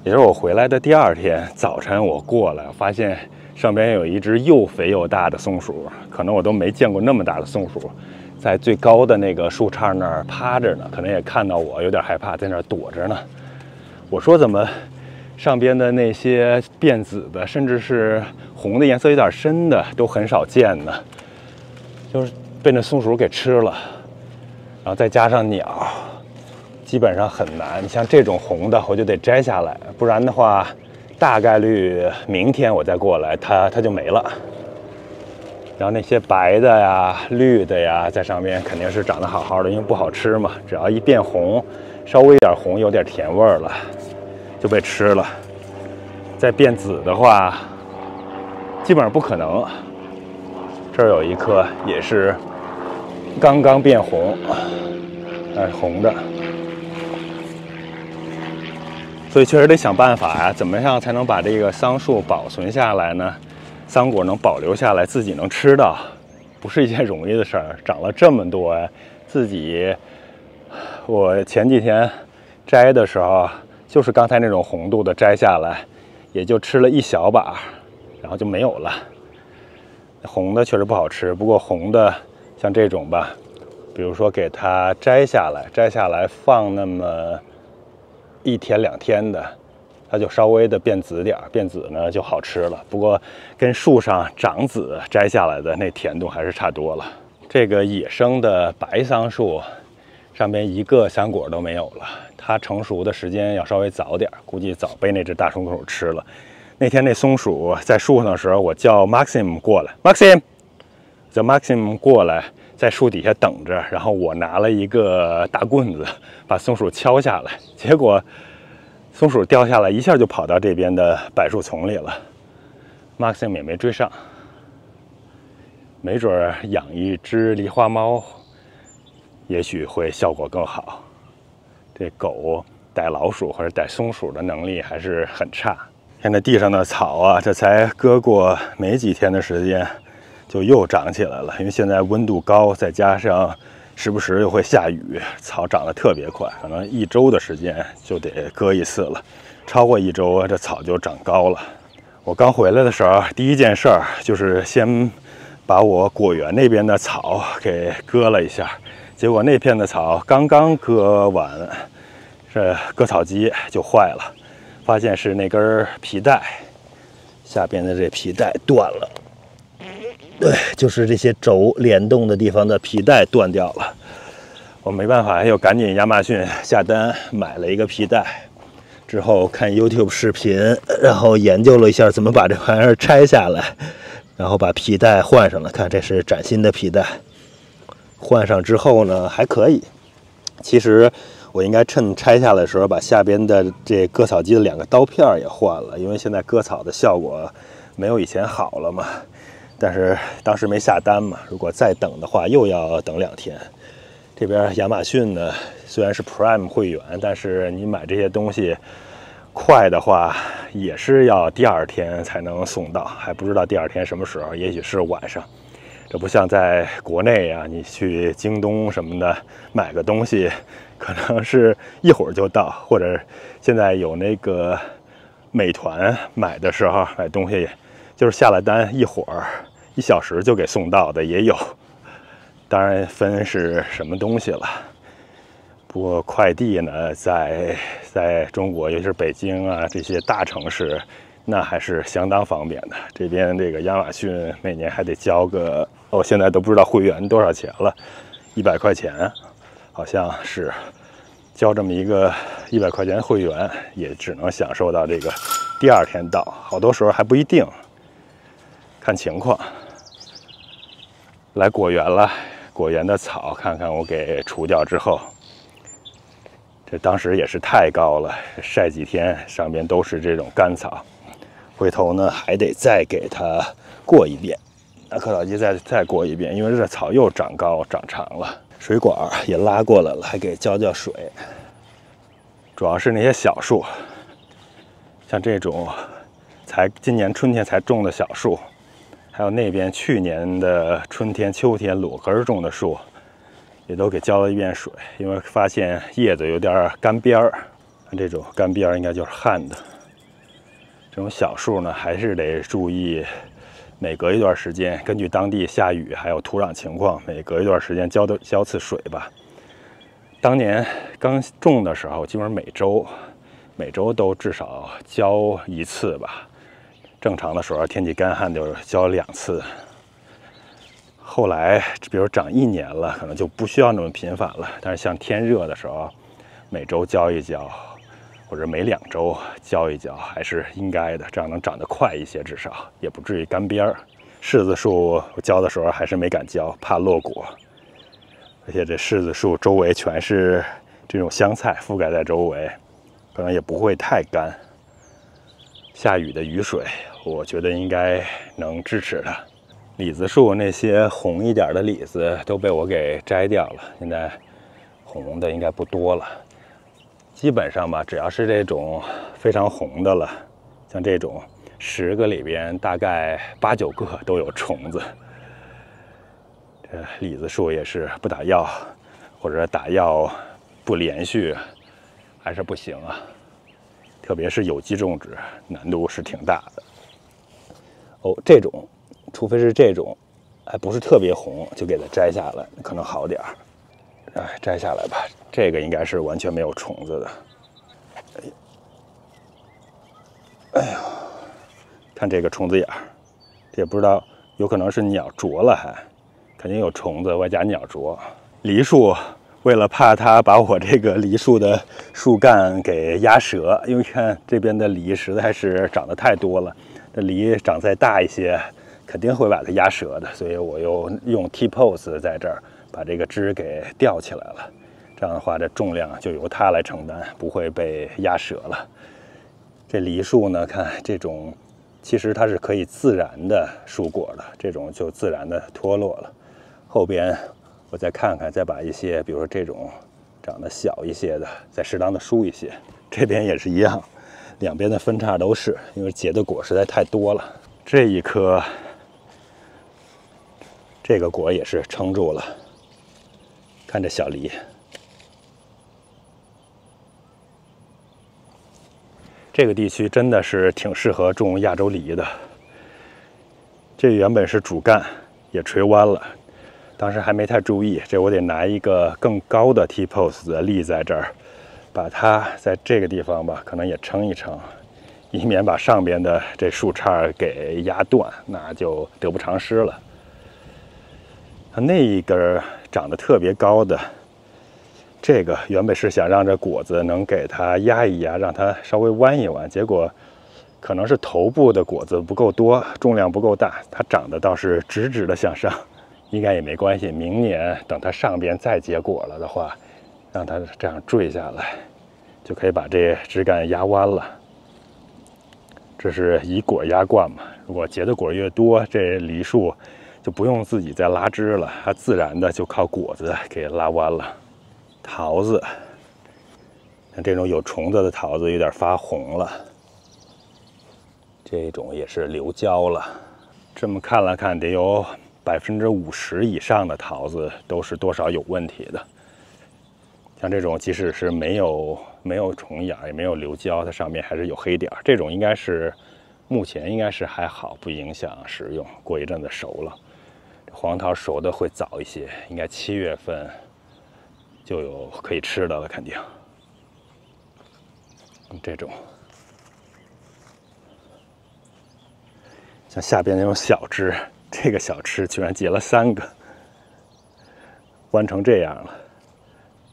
也就是我回来的第二天早晨，我过来发现上边有一只又肥又大的松鼠，可能我都没见过那么大的松鼠，在最高的那个树杈那儿趴着呢，可能也看到我，有点害怕，在那儿躲着呢。我说怎么上边的那些变紫的，甚至是红的颜色有点深的，都很少见呢，就是被那松鼠给吃了。然后再加上鸟，基本上很难。你像这种红的，我就得摘下来，不然的话，大概率明天我再过来，它就没了。然后那些白的呀、绿的呀，在上面肯定是长得好好的，因为不好吃嘛。只要一变红，稍微有点红，有点甜味儿了，就被吃了。再变紫的话，基本上不可能。这儿有一颗也是刚刚变红，红的。所以确实得想办法呀，怎么样才能把这个桑树保存下来呢？桑果能保留下来，自己能吃到，不是一件容易的事儿。长了这么多呀，自己，我前几天摘的时候，就是刚才那种红度的摘下来，也就吃了一小把，然后就没有了。红的确实不好吃，不过红的像这种吧，比如说给它摘下来放那么1天2天的，它就稍微的变紫点，变紫呢就好吃了。不过跟树上长紫摘下来的那甜度还是差多了。这个野生的白桑树上边一个桑果都没有了，它成熟的时间要稍微早点，估计早被那只大松鼠吃了。那天那松鼠在树上的时候，我叫 Maxim 过来 ，Maxim， 叫 Maxim 过来，在树底下等着，然后我拿了一个大棍子把松鼠敲下来，结果松鼠掉下来，一下就跑到这边的柏树丛里了。Maxim 也没追上，没准养一只狸花猫也许会效果更好。这狗逮老鼠或者逮松鼠的能力还是很差。看这地上的草啊，这才割过没几天的时间，就又长起来了。因为现在温度高，再加上时不时又会下雨，草长得特别快，可能1周的时间就得割一次了。超过1周，这草就长高了。我刚回来的时候，第一件事儿就是先把我果园那边的草给割了一下。结果那片的草刚刚割完，这割草机就坏了，发现是那根皮带下边的这皮带断了。对，就是这些轴联动的地方的皮带断掉了。我没办法，又赶紧亚马逊下单买了一个皮带。之后看 YouTube 视频，然后研究了一下怎么把这玩意儿拆下来，然后把皮带换上了。看，这是崭新的皮带，换上之后呢还可以。其实我应该趁拆下来的时候把下边的这割草机的2个刀片也换了，因为现在割草的效果没有以前好了嘛。但是当时没下单嘛，如果再等的话又要等2天。这边亚马逊呢，虽然是 Prime 会员，但是你买这些东西快的话，也是要第2天才能送到，还不知道第2天什么时候，也许是晚上。这不像在国内啊，你去京东什么的买个东西，可能是一会儿就到，或者现在有那个美团买的时候买东西，就是下了单一会儿1小时就给送到的也有。当然分是什么东西了。不过快递呢，在中国，尤其是北京啊这些大城市，那还是相当方便的。这边这个亚马逊每年还得交个，我现在都不知道会员多少钱了，100块钱，好像是交这么一个100块钱会员，也只能享受到这个第2天到，好多时候还不一定，看情况。来果园了。果园的草，看看我给除掉之后，这当时也是太高了，晒几天上边都是这种干草。回头呢还得再给它过一遍，拿割草机再过一遍，因为这草又长高长长了。水管也拉过来了，还给浇水。主要是那些小树，像这种今年春天才种的小树。还有那边去年的春天、秋天裸根种的树，也都给浇了一遍水，因为发现叶子有点干边儿。这种干边儿应该就是旱的。这种小树呢，还是得注意，每隔一段时间，根据当地下雨还有土壤情况，每隔一段时间浇次水吧。当年刚种的时候，基本上每周都至少浇1次吧。正常的时候，天气干旱就浇2次。后来，比如长1年了，可能就不需要那么频繁了。但是像天热的时候，每周浇一浇，或者每2周浇一浇，还是应该的，这样能长得快一些，至少也不至于干边儿。柿子树我浇的时候还是没敢浇，怕落果。而且这柿子树周围全是这种香菜覆盖在周围，可能也不会太干。下雨的雨水，我觉得应该能支持它。李子树那些红一点的李子都被我给摘掉了，现在红的应该不多了。基本上吧，只要是这种非常红的了，像这种10个里边大概8、9个都有虫子。这李子树也是不打药，或者打药不连续，还是不行啊。特别是有机种植，难度是挺大的。哦，这种，除非是这种，还不是特别红，就给它摘下来，可能好点儿。哎，摘下来吧，这个应该是完全没有虫子的。哎呦，看这个虫子眼儿，这也不知道，有可能是鸟啄了还，肯定有虫子，外加鸟啄。梨树。为了怕它把我这个梨树的树干给压折，因为看这边的梨实在是长得太多了，这梨长再大一些，肯定会把它压折的，所以我又用 T-pose 在这儿把这个枝给吊起来了，这样的话这重量就由它来承担，不会被压折了。这梨树呢，看这种其实它是可以自然的树果的，这种就自然的脱落了，后边我再看看，再把一些，比如说这种长得小一些的，再适当的疏一些。这边也是一样，两边的分叉都是，因为结的果实在太多了。这一颗，这个果也是撑住了。看这小梨，这个地区真的是挺适合种亚洲梨的。这原本是主干，也垂弯了。当时还没太注意，这我得拿一个更高的 T-post 立在这儿，把它在这个地方吧，可能也撑一撑，以免把上边的这树杈给压断，那就得不偿失了。那一根长得特别高的，这个原本是想让这果子能给它压一压，让它稍微弯一弯，结果可能是头部的果子不够多，重量不够大，它长得倒是直直的向上。应该也没关系，明年等它上边再结果了的话，让它这样坠下来，就可以把这枝干压弯了。这是以果压冠嘛，如果结的果越多，这梨树就不用自己再拉枝了，它自然的就靠果子给拉弯了。桃子，像这种有虫子的桃子有点发红了，这种也是流焦了。这么看了看，得有50%以上的桃子都是多少有问题的。像这种即使是没有虫眼，也没有流焦，它上面还是有黑点，这种应该是目前应该是还好，不影响食用。过一阵子熟了，黄桃熟的会早一些，应该7月份就有可以吃的了，肯定。这种像下边那种小枝。这个小枝居然结了3个，弯成这样了。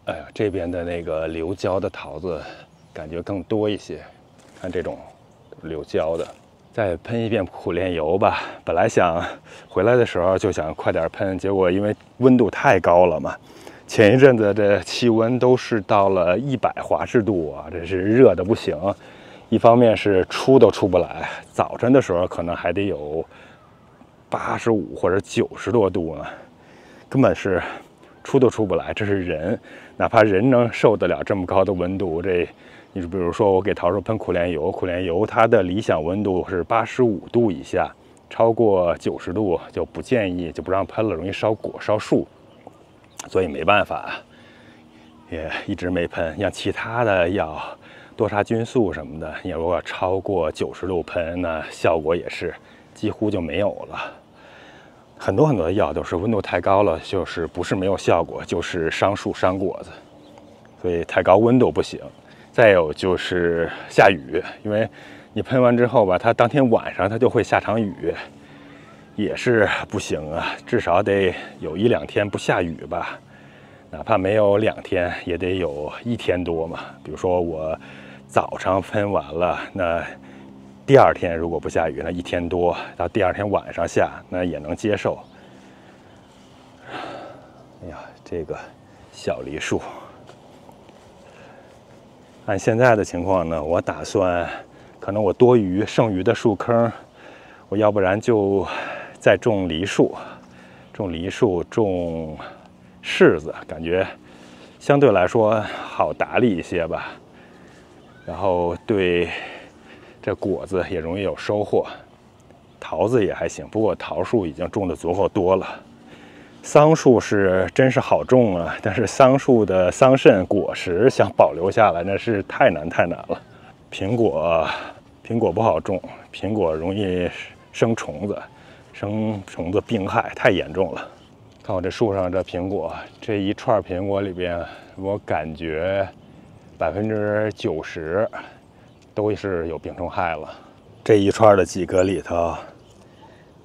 哎呀，这边的那个流焦的桃子感觉更多一些，看这种流焦的。再喷一遍苦楝油吧。本来想回来的时候就想快点喷，结果因为温度太高了嘛，前一阵子这气温都是到了100华氏度啊，这是热的不行。一方面是出都出不来，早晨的时候可能还得有85或者90多度呢，根本是出都出不来。这是人，哪怕人能受得了这么高的温度，这你比如说我给桃树喷苦楝油，苦楝油它的理想温度是85度以下，超过90度就不建议，就不让喷了，容易烧果烧树，所以没办法，也一直没喷。像其他的药，多杀菌素什么的，你如果超过90度喷，那效果也是几乎就没有了。很多的药都是温度太高了，就是不是没有效果，就是伤树伤果子，所以太高温度不行。再有就是下雨，因为你喷完之后吧，它当天晚上它就会下场雨，也是不行啊，至少得有1、2天不下雨吧，哪怕没有2天，也得有1天多嘛。比如说我早上喷完了，那第2天如果不下雨，那1天多，到第2天晚上下，那也能接受。哎呀，这个小梨树，按现在的情况呢，我打算可能我剩余的树坑，我要不然就再种梨树，种柿子，感觉相对来说好打理一些吧。然后对这果子也容易有收获，桃子也还行，不过桃树已经种的足够多了。桑树是真是好种啊，但是桑树的桑葚果实想保留下来，那是太难了。苹果不好种，苹果容易生虫子，病害太严重了。看我这树上这苹果，这一串苹果里边，我感觉90%都是有病虫害了。这一串的几个里头，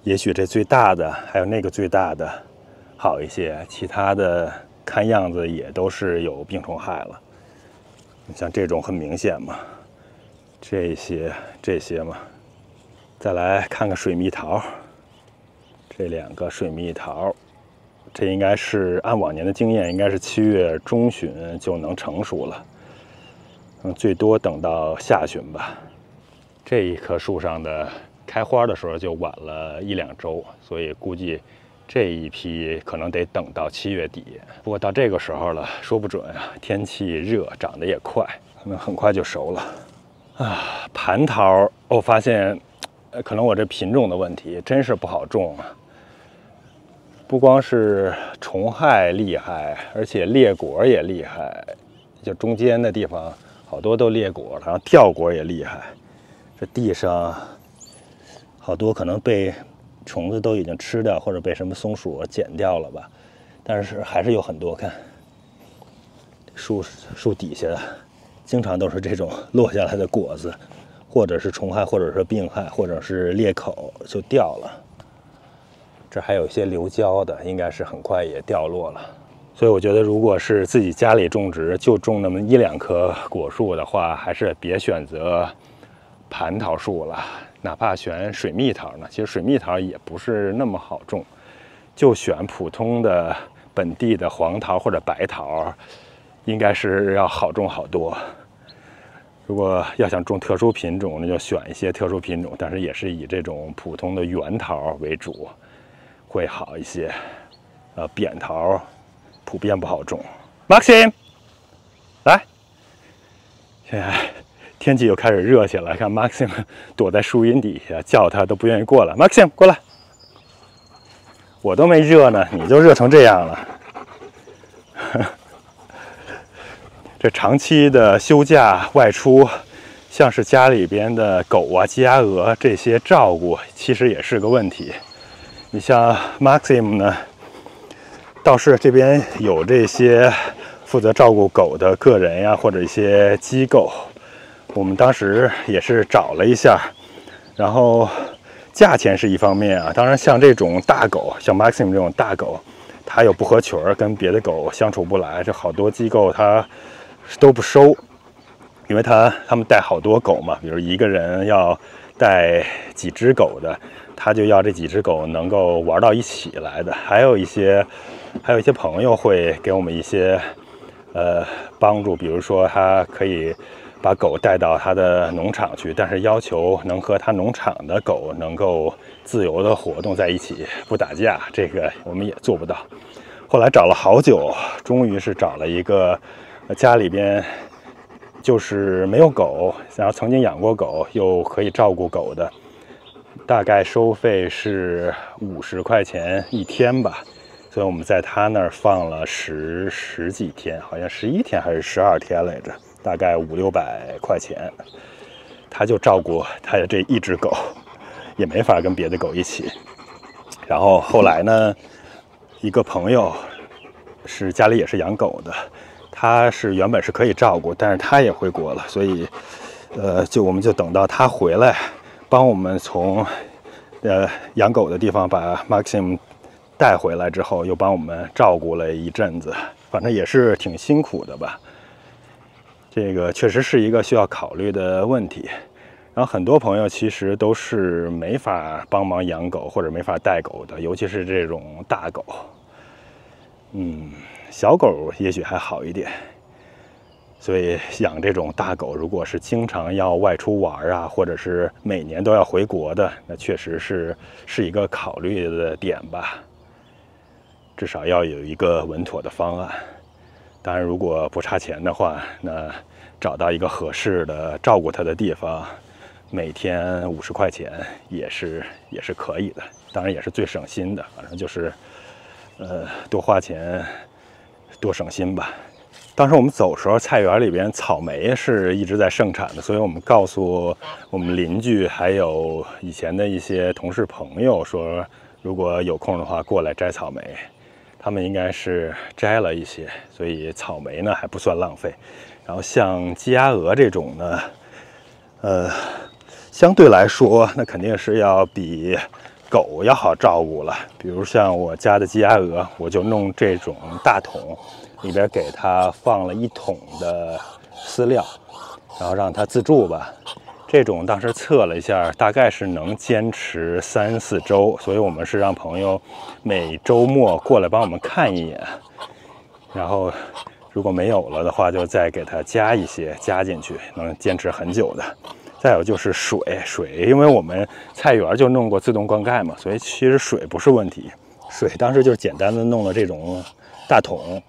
也许这最大的还有那个最大的好一些，其他的看样子也都是有病虫害了。像这种很明显嘛，这些嘛。再来看看水蜜桃，这2个水蜜桃，这应该是按往年的经验，应该是7月中旬就能成熟了。最多等到下旬吧。这一棵树上的开花的时候就晚了1、2周，所以估计这一批可能得等到7月底，不过到这个时候了，说不准啊，天气热，长得也快，可能很快就熟了。啊，蟠桃，我发现，可能我这品种的问题，真是不好种啊。不光是虫害厉害，而且裂果也厉害，就中间的地方好多都裂果了，然后掉果也厉害。这地上好多可能被虫子都已经吃掉，或者被什么松鼠剪掉了吧，但是还是有很多。看树底下经常都是这种落下来的果子，或者是虫害，或者是病害，或者是裂口就掉了。这还有一些流胶的，应该是很快也掉落了。所以我觉得，如果是自己家里种植，就种那么1、2棵果树的话，还是别选择蟠桃树了。哪怕选水蜜桃呢，其实水蜜桃也不是那么好种，就选普通的本地的黄桃或者白桃，应该是要好种好多。如果要想种特殊品种，那就选一些特殊品种，但是也是以这种普通的圆桃为主，会好一些。扁桃普遍不好种。Maxim， 来，现在天气又开始热起来，看 Maxim 躲在树荫底下，叫他都不愿意过来。Maxim 过来，我都没热呢，你就热成这样了。这长期的休假外出，像是家里边的狗啊、鸡鸭鹅这些照顾，其实也是个问题。你像 Maxim 呢，倒是这边有这些负责照顾狗的个人呀，或者一些机构。我们当时也是找了一下，然后价钱是一方面啊，当然像这种大狗，像 Maxim 这种大狗，它有不合群，跟别的狗相处不来，这好多机构它都不收，因为他们带好多狗嘛，比如一个人要带几只狗的，他就要这几只狗能够玩到一起来的。还有一些朋友会给我们一些帮助，比如说他可以把狗带到他的农场去，但是要求能和他农场的狗能够自由的活动在一起，不打架，这个我们也做不到。后来找了好久，终于是找了一个家里边就是没有狗，然后曾经养过狗，又可以照顾狗的，大概收费是50块钱1天吧。所以我们在他那儿放了十几天，好像11天还是12天来着，大概500、600块钱。他就照顾他的这一只狗，也没法跟别的狗一起。然后后来呢，一个朋友是家里也是养狗的，他是原本是可以照顾，但是他也回国了，所以我们就等到他回来，帮我们从养狗的地方把 Maxim 带回来之后，又帮我们照顾了一阵子，反正也是挺辛苦的吧。这个确实是一个需要考虑的问题。然后很多朋友其实都是没法帮忙养狗或者没法带狗的，尤其是这种大狗。小狗也许还好一点，所以养这种大狗，如果是经常要外出玩啊，或者是每年都要回国的，那确实是一个考虑的点吧。至少要有一个稳妥的方案。当然，如果不差钱的话，那找到一个合适的照顾它的地方，每天50块钱也是可以的。当然也是最省心的，反正就是多花钱多省心吧。当时我们走的时候，菜园里边草莓是一直在盛产的，所以我们告诉我们邻居还有以前的一些同事朋友说，如果有空的话过来摘草莓。他们应该是摘了一些，所以草莓呢还不算浪费。然后像鸡鸭鹅这种呢，相对来说那肯定是要比狗要好照顾了。比如像我家的鸡鸭鹅，我就弄这种大桶，里边给它放了1桶的饲料，然后让它自助吧。这种当时测了一下，大概是能坚持3、4周，所以我们是让朋友每周末过来帮我们看一眼，然后如果没有了的话，就再给它加一些加进去，能坚持很久的。再有就是水，因为我们菜园就弄过自动灌溉嘛，所以其实水不是问题，水当时就是简单的弄了这种大桶，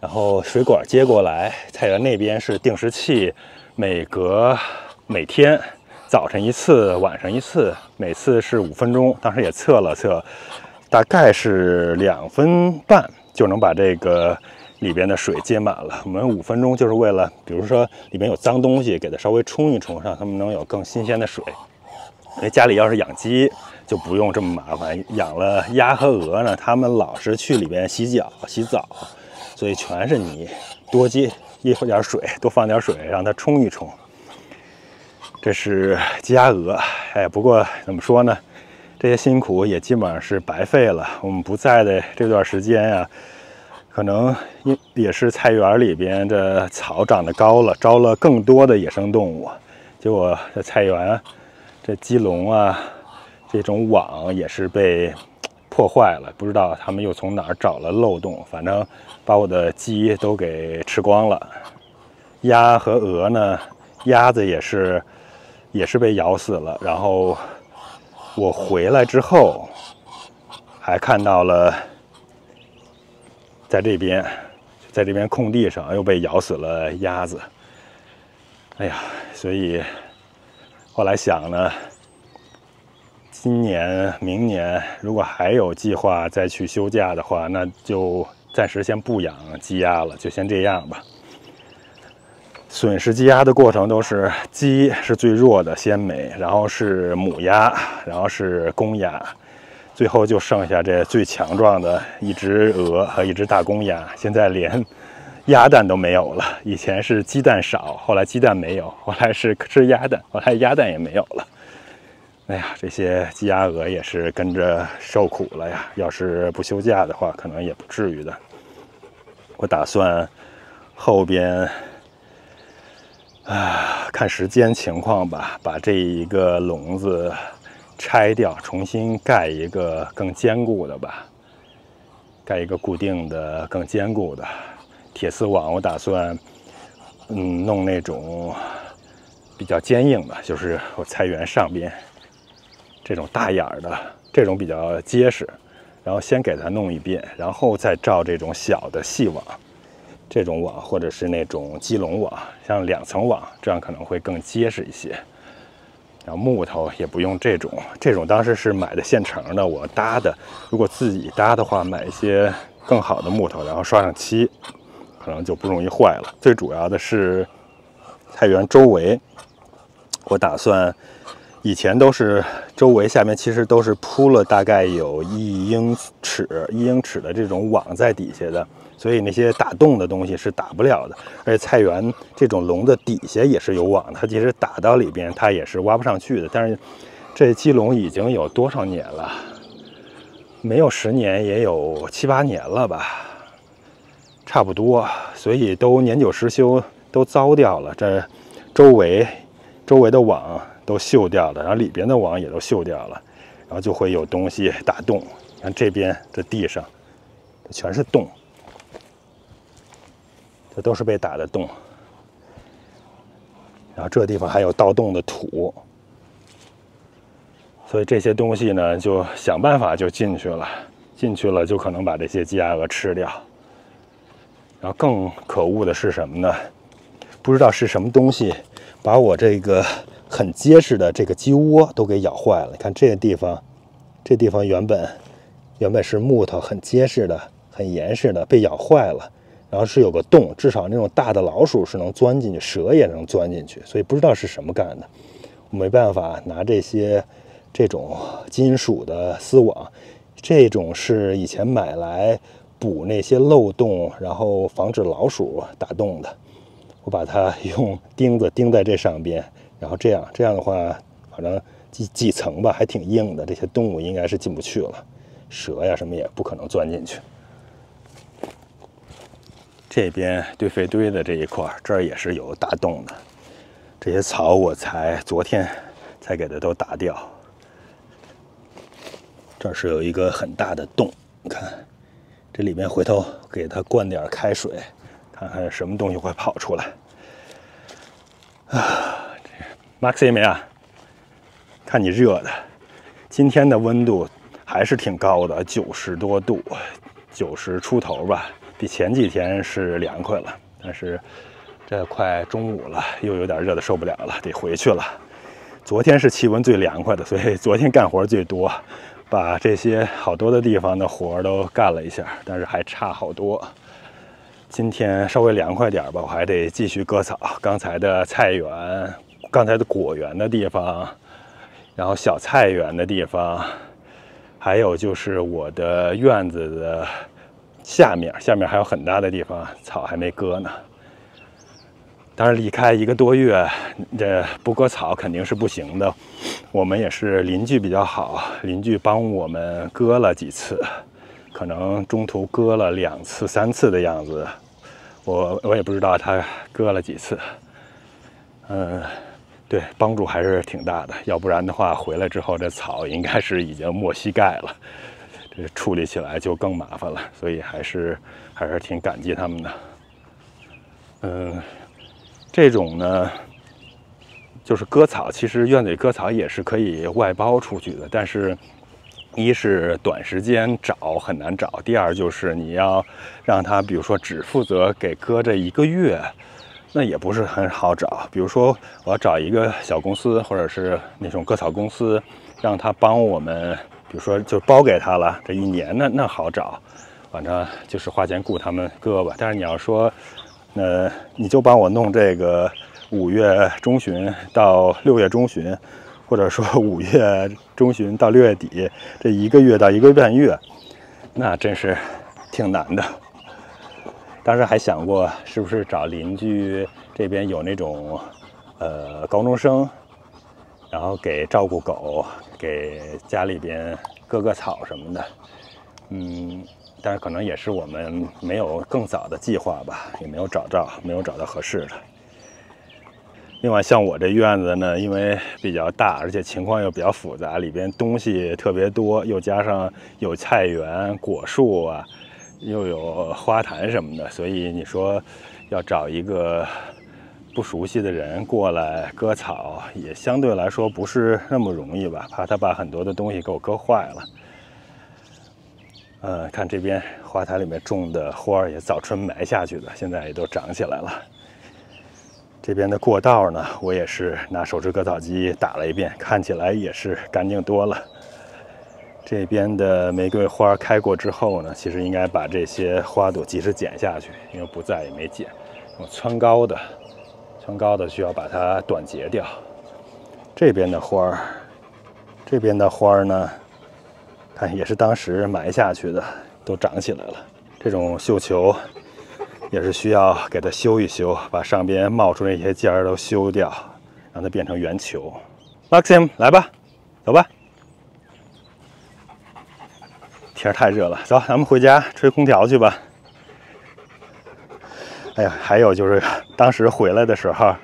然后水管接过来，菜园那边是定时器，每天早晨一次，晚上一次，每次是5分钟。当时也测了测，大概是2分半就能把这个里边的水接满了。我们5分钟就是为了，比如说里面有脏东西，给它稍微冲一冲，让它们能有更新鲜的水。因为家里要是养鸡，就不用这么麻烦。养了鸭和鹅呢，它们老是去里边洗澡，所以全是泥。多接一点水，多放点水，让它冲一冲。这是鸡鸭鹅，哎，不过怎么说呢？这些辛苦也基本上是白费了。我们不在的这段时间呀，可能也是菜园里边这草长得高了，招了更多的野生动物。结果这菜园这鸡笼啊，这种网也是被破坏了，不知道他们又从哪儿找了漏洞，反正把我的鸡都给吃光了。鸭和鹅呢，鸭子也是被咬死了。然后我回来之后，还看到了在这边空地上又被咬死了鸭子。哎呀，所以后来想呢，今年、明年如果还有计划再去休假的话，那就暂时先不养鸡鸭了，就先这样吧。损失鸡鸭的过程都是鸡是最弱的鲜美，然后是母鸭，然后是公鸭，最后就剩下这最强壮的一只鹅和一只大公鸭。现在连鸭蛋都没有了，以前是鸡蛋少，后来鸡蛋没有，后来是吃鸭蛋，后来鸭蛋也没有了。哎呀，这些鸡鸭鹅也是跟着受苦了呀。要是不休假的话，可能也不至于的。我打算后边看时间情况吧，把这一个笼子拆掉，重新盖一个更坚固的吧，盖一个固定的、更坚固的铁丝网。我打算弄那种比较坚硬的，就是我菜园上边这种大眼的，这种比较结实，然后先给它弄一遍，然后再罩这种小的细网。这种网或者是那种鸡笼网，像2层网，这样可能会更结实一些。然后木头也不用这种当时是买的现成的，我搭的。如果自己搭的话，买一些更好的木头，然后刷上漆，可能就不容易坏了。最主要的是菜园周围，我打算以前都是周围下面其实都是铺了大概有1英尺的这种网在底下的。所以那些打洞的东西是打不了的，而且菜园这种笼子底下也是有网，它即使打到里边，它也是挖不上去的。但是这鸡笼已经有多少年了？没有10年，也有7、8年了吧，差不多。所以都年久失修，都糟掉了。这周围的网都锈掉了，然后里边的网也都锈掉了，然后就会有东西打洞。你看这边这地上，这全是洞。这都是被打的洞，然后这地方还有盗洞的土，所以这些东西呢，就想办法就进去了就可能把这些鸡鸭鹅吃掉。然后更可恶的是什么呢？不知道是什么东西把我这个很结实的这个鸡窝都给咬坏了。你看这地方原本是木头，很结实的、很严实的，被咬坏了。然后是有个洞，至少那种大的老鼠是能钻进去，蛇也能钻进去，所以不知道是什么干的。我没办法拿这种金属的丝网，这种是以前买来补那些漏洞，然后防止老鼠打洞的。我把它用钉子钉在这上边，然后这样的话，反正几层吧，还挺硬的，这些动物应该是进不去了，蛇呀什么也不可能钻进去。这边堆肥堆的这一块，这儿也是有大洞的。这些草我昨天才给它都打掉。这是有一个很大的洞，你看，这里面回头给它灌点开水，看看什么东西会跑出来。Maxime 啊，看你热的，今天的温度还是挺高的，90多度，90出头吧，比前几天是凉快了。但是这快中午了，又有点热的受不了了，得回去了。昨天是气温最凉快的，所以昨天干活最多，把这些好多的地方的活都干了一下，但是还差好多。今天稍微凉快点吧，我还得继续割草。刚才的菜园、刚才的果园的地方，然后小菜园的地方，还有就是我的院子的下面还有很大的地方草还没割呢。当然，离开1个多月，这不割草肯定是不行的。我们也是邻居比较好，邻居帮我们割了几次，可能中途割了2次、3次的样子。我也不知道他割了几次。对，帮助还是挺大的。要不然的话，回来之后这草应该是已经没膝盖了，这处理起来就更麻烦了。所以还是挺感激他们的。这种呢，就是割草，其实院子里割草也是可以外包出去的，但是一是短时间找很难找，第二就是你要让他，比如说只负责给割这1个月，那也不是很好找。比如说我要找一个小公司，或者是那种割草公司，让他帮我们，比如说就包给他了，这1年那好找，反正就是花钱雇他们割吧。但是你要说，你就帮我弄这个5月中旬到6月中旬，或者说5月中旬到6月底，这1个月到1个半月，那真是挺难的。当时还想过是不是找邻居这边有那种高中生，然后给照顾狗，给家里边割草什么的。但是可能也是我们没有更早的计划吧，也没有找到合适的。另外，像我这院子呢，因为比较大，而且情况又比较复杂，里边东西特别多，又加上有菜园、果树啊，又有花坛什么的，所以你说要找一个不熟悉的人过来割草，也相对来说不是那么容易吧，怕他把很多的东西给我割坏了。看这边花坛里面种的花也早春埋下去的，现在也都长起来了。这边的过道呢，我也是拿手持割草机打了一遍，看起来也是干净多了。这边的玫瑰花开过之后呢，其实应该把这些花朵及时剪下去，因为不在也没剪。用蹿高的需要把它短截掉。这边的花呢，看也是当时埋下去的，都长起来了。这种绣球也是需要给它修一修，把上边冒出那些尖儿都修掉，让它变成圆球。Maxim， 来吧，走吧。天太热了，走，咱们回家吹空调去吧。哎呀，还有就是当时回来的时候，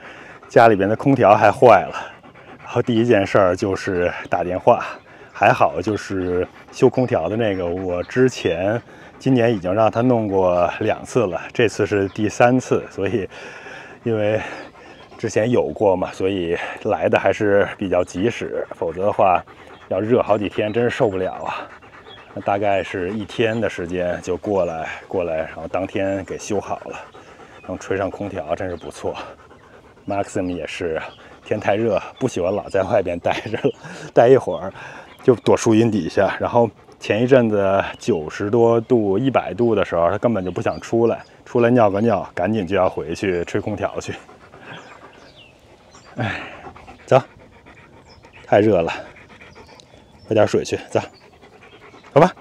家里边的空调还坏了，然后第一件事儿就是打电话。还好就是修空调的那个，我之前今年已经让他弄过2次了，这次是第3次，所以因为之前有过嘛，所以来的还是比较及时，否则的话要热好几天真是受不了啊。大概是1天的时间就过来，然后当天给修好了，能吹上空调真是不错。Maxim 也是天太热，不喜欢老在外边待着了，待一会儿就躲树荫底下。然后前一阵子90多度、100度的时候，他根本就不想出来尿个尿，赶紧就要回去吹空调去。哎，走，太热了，喝点水去，走吧。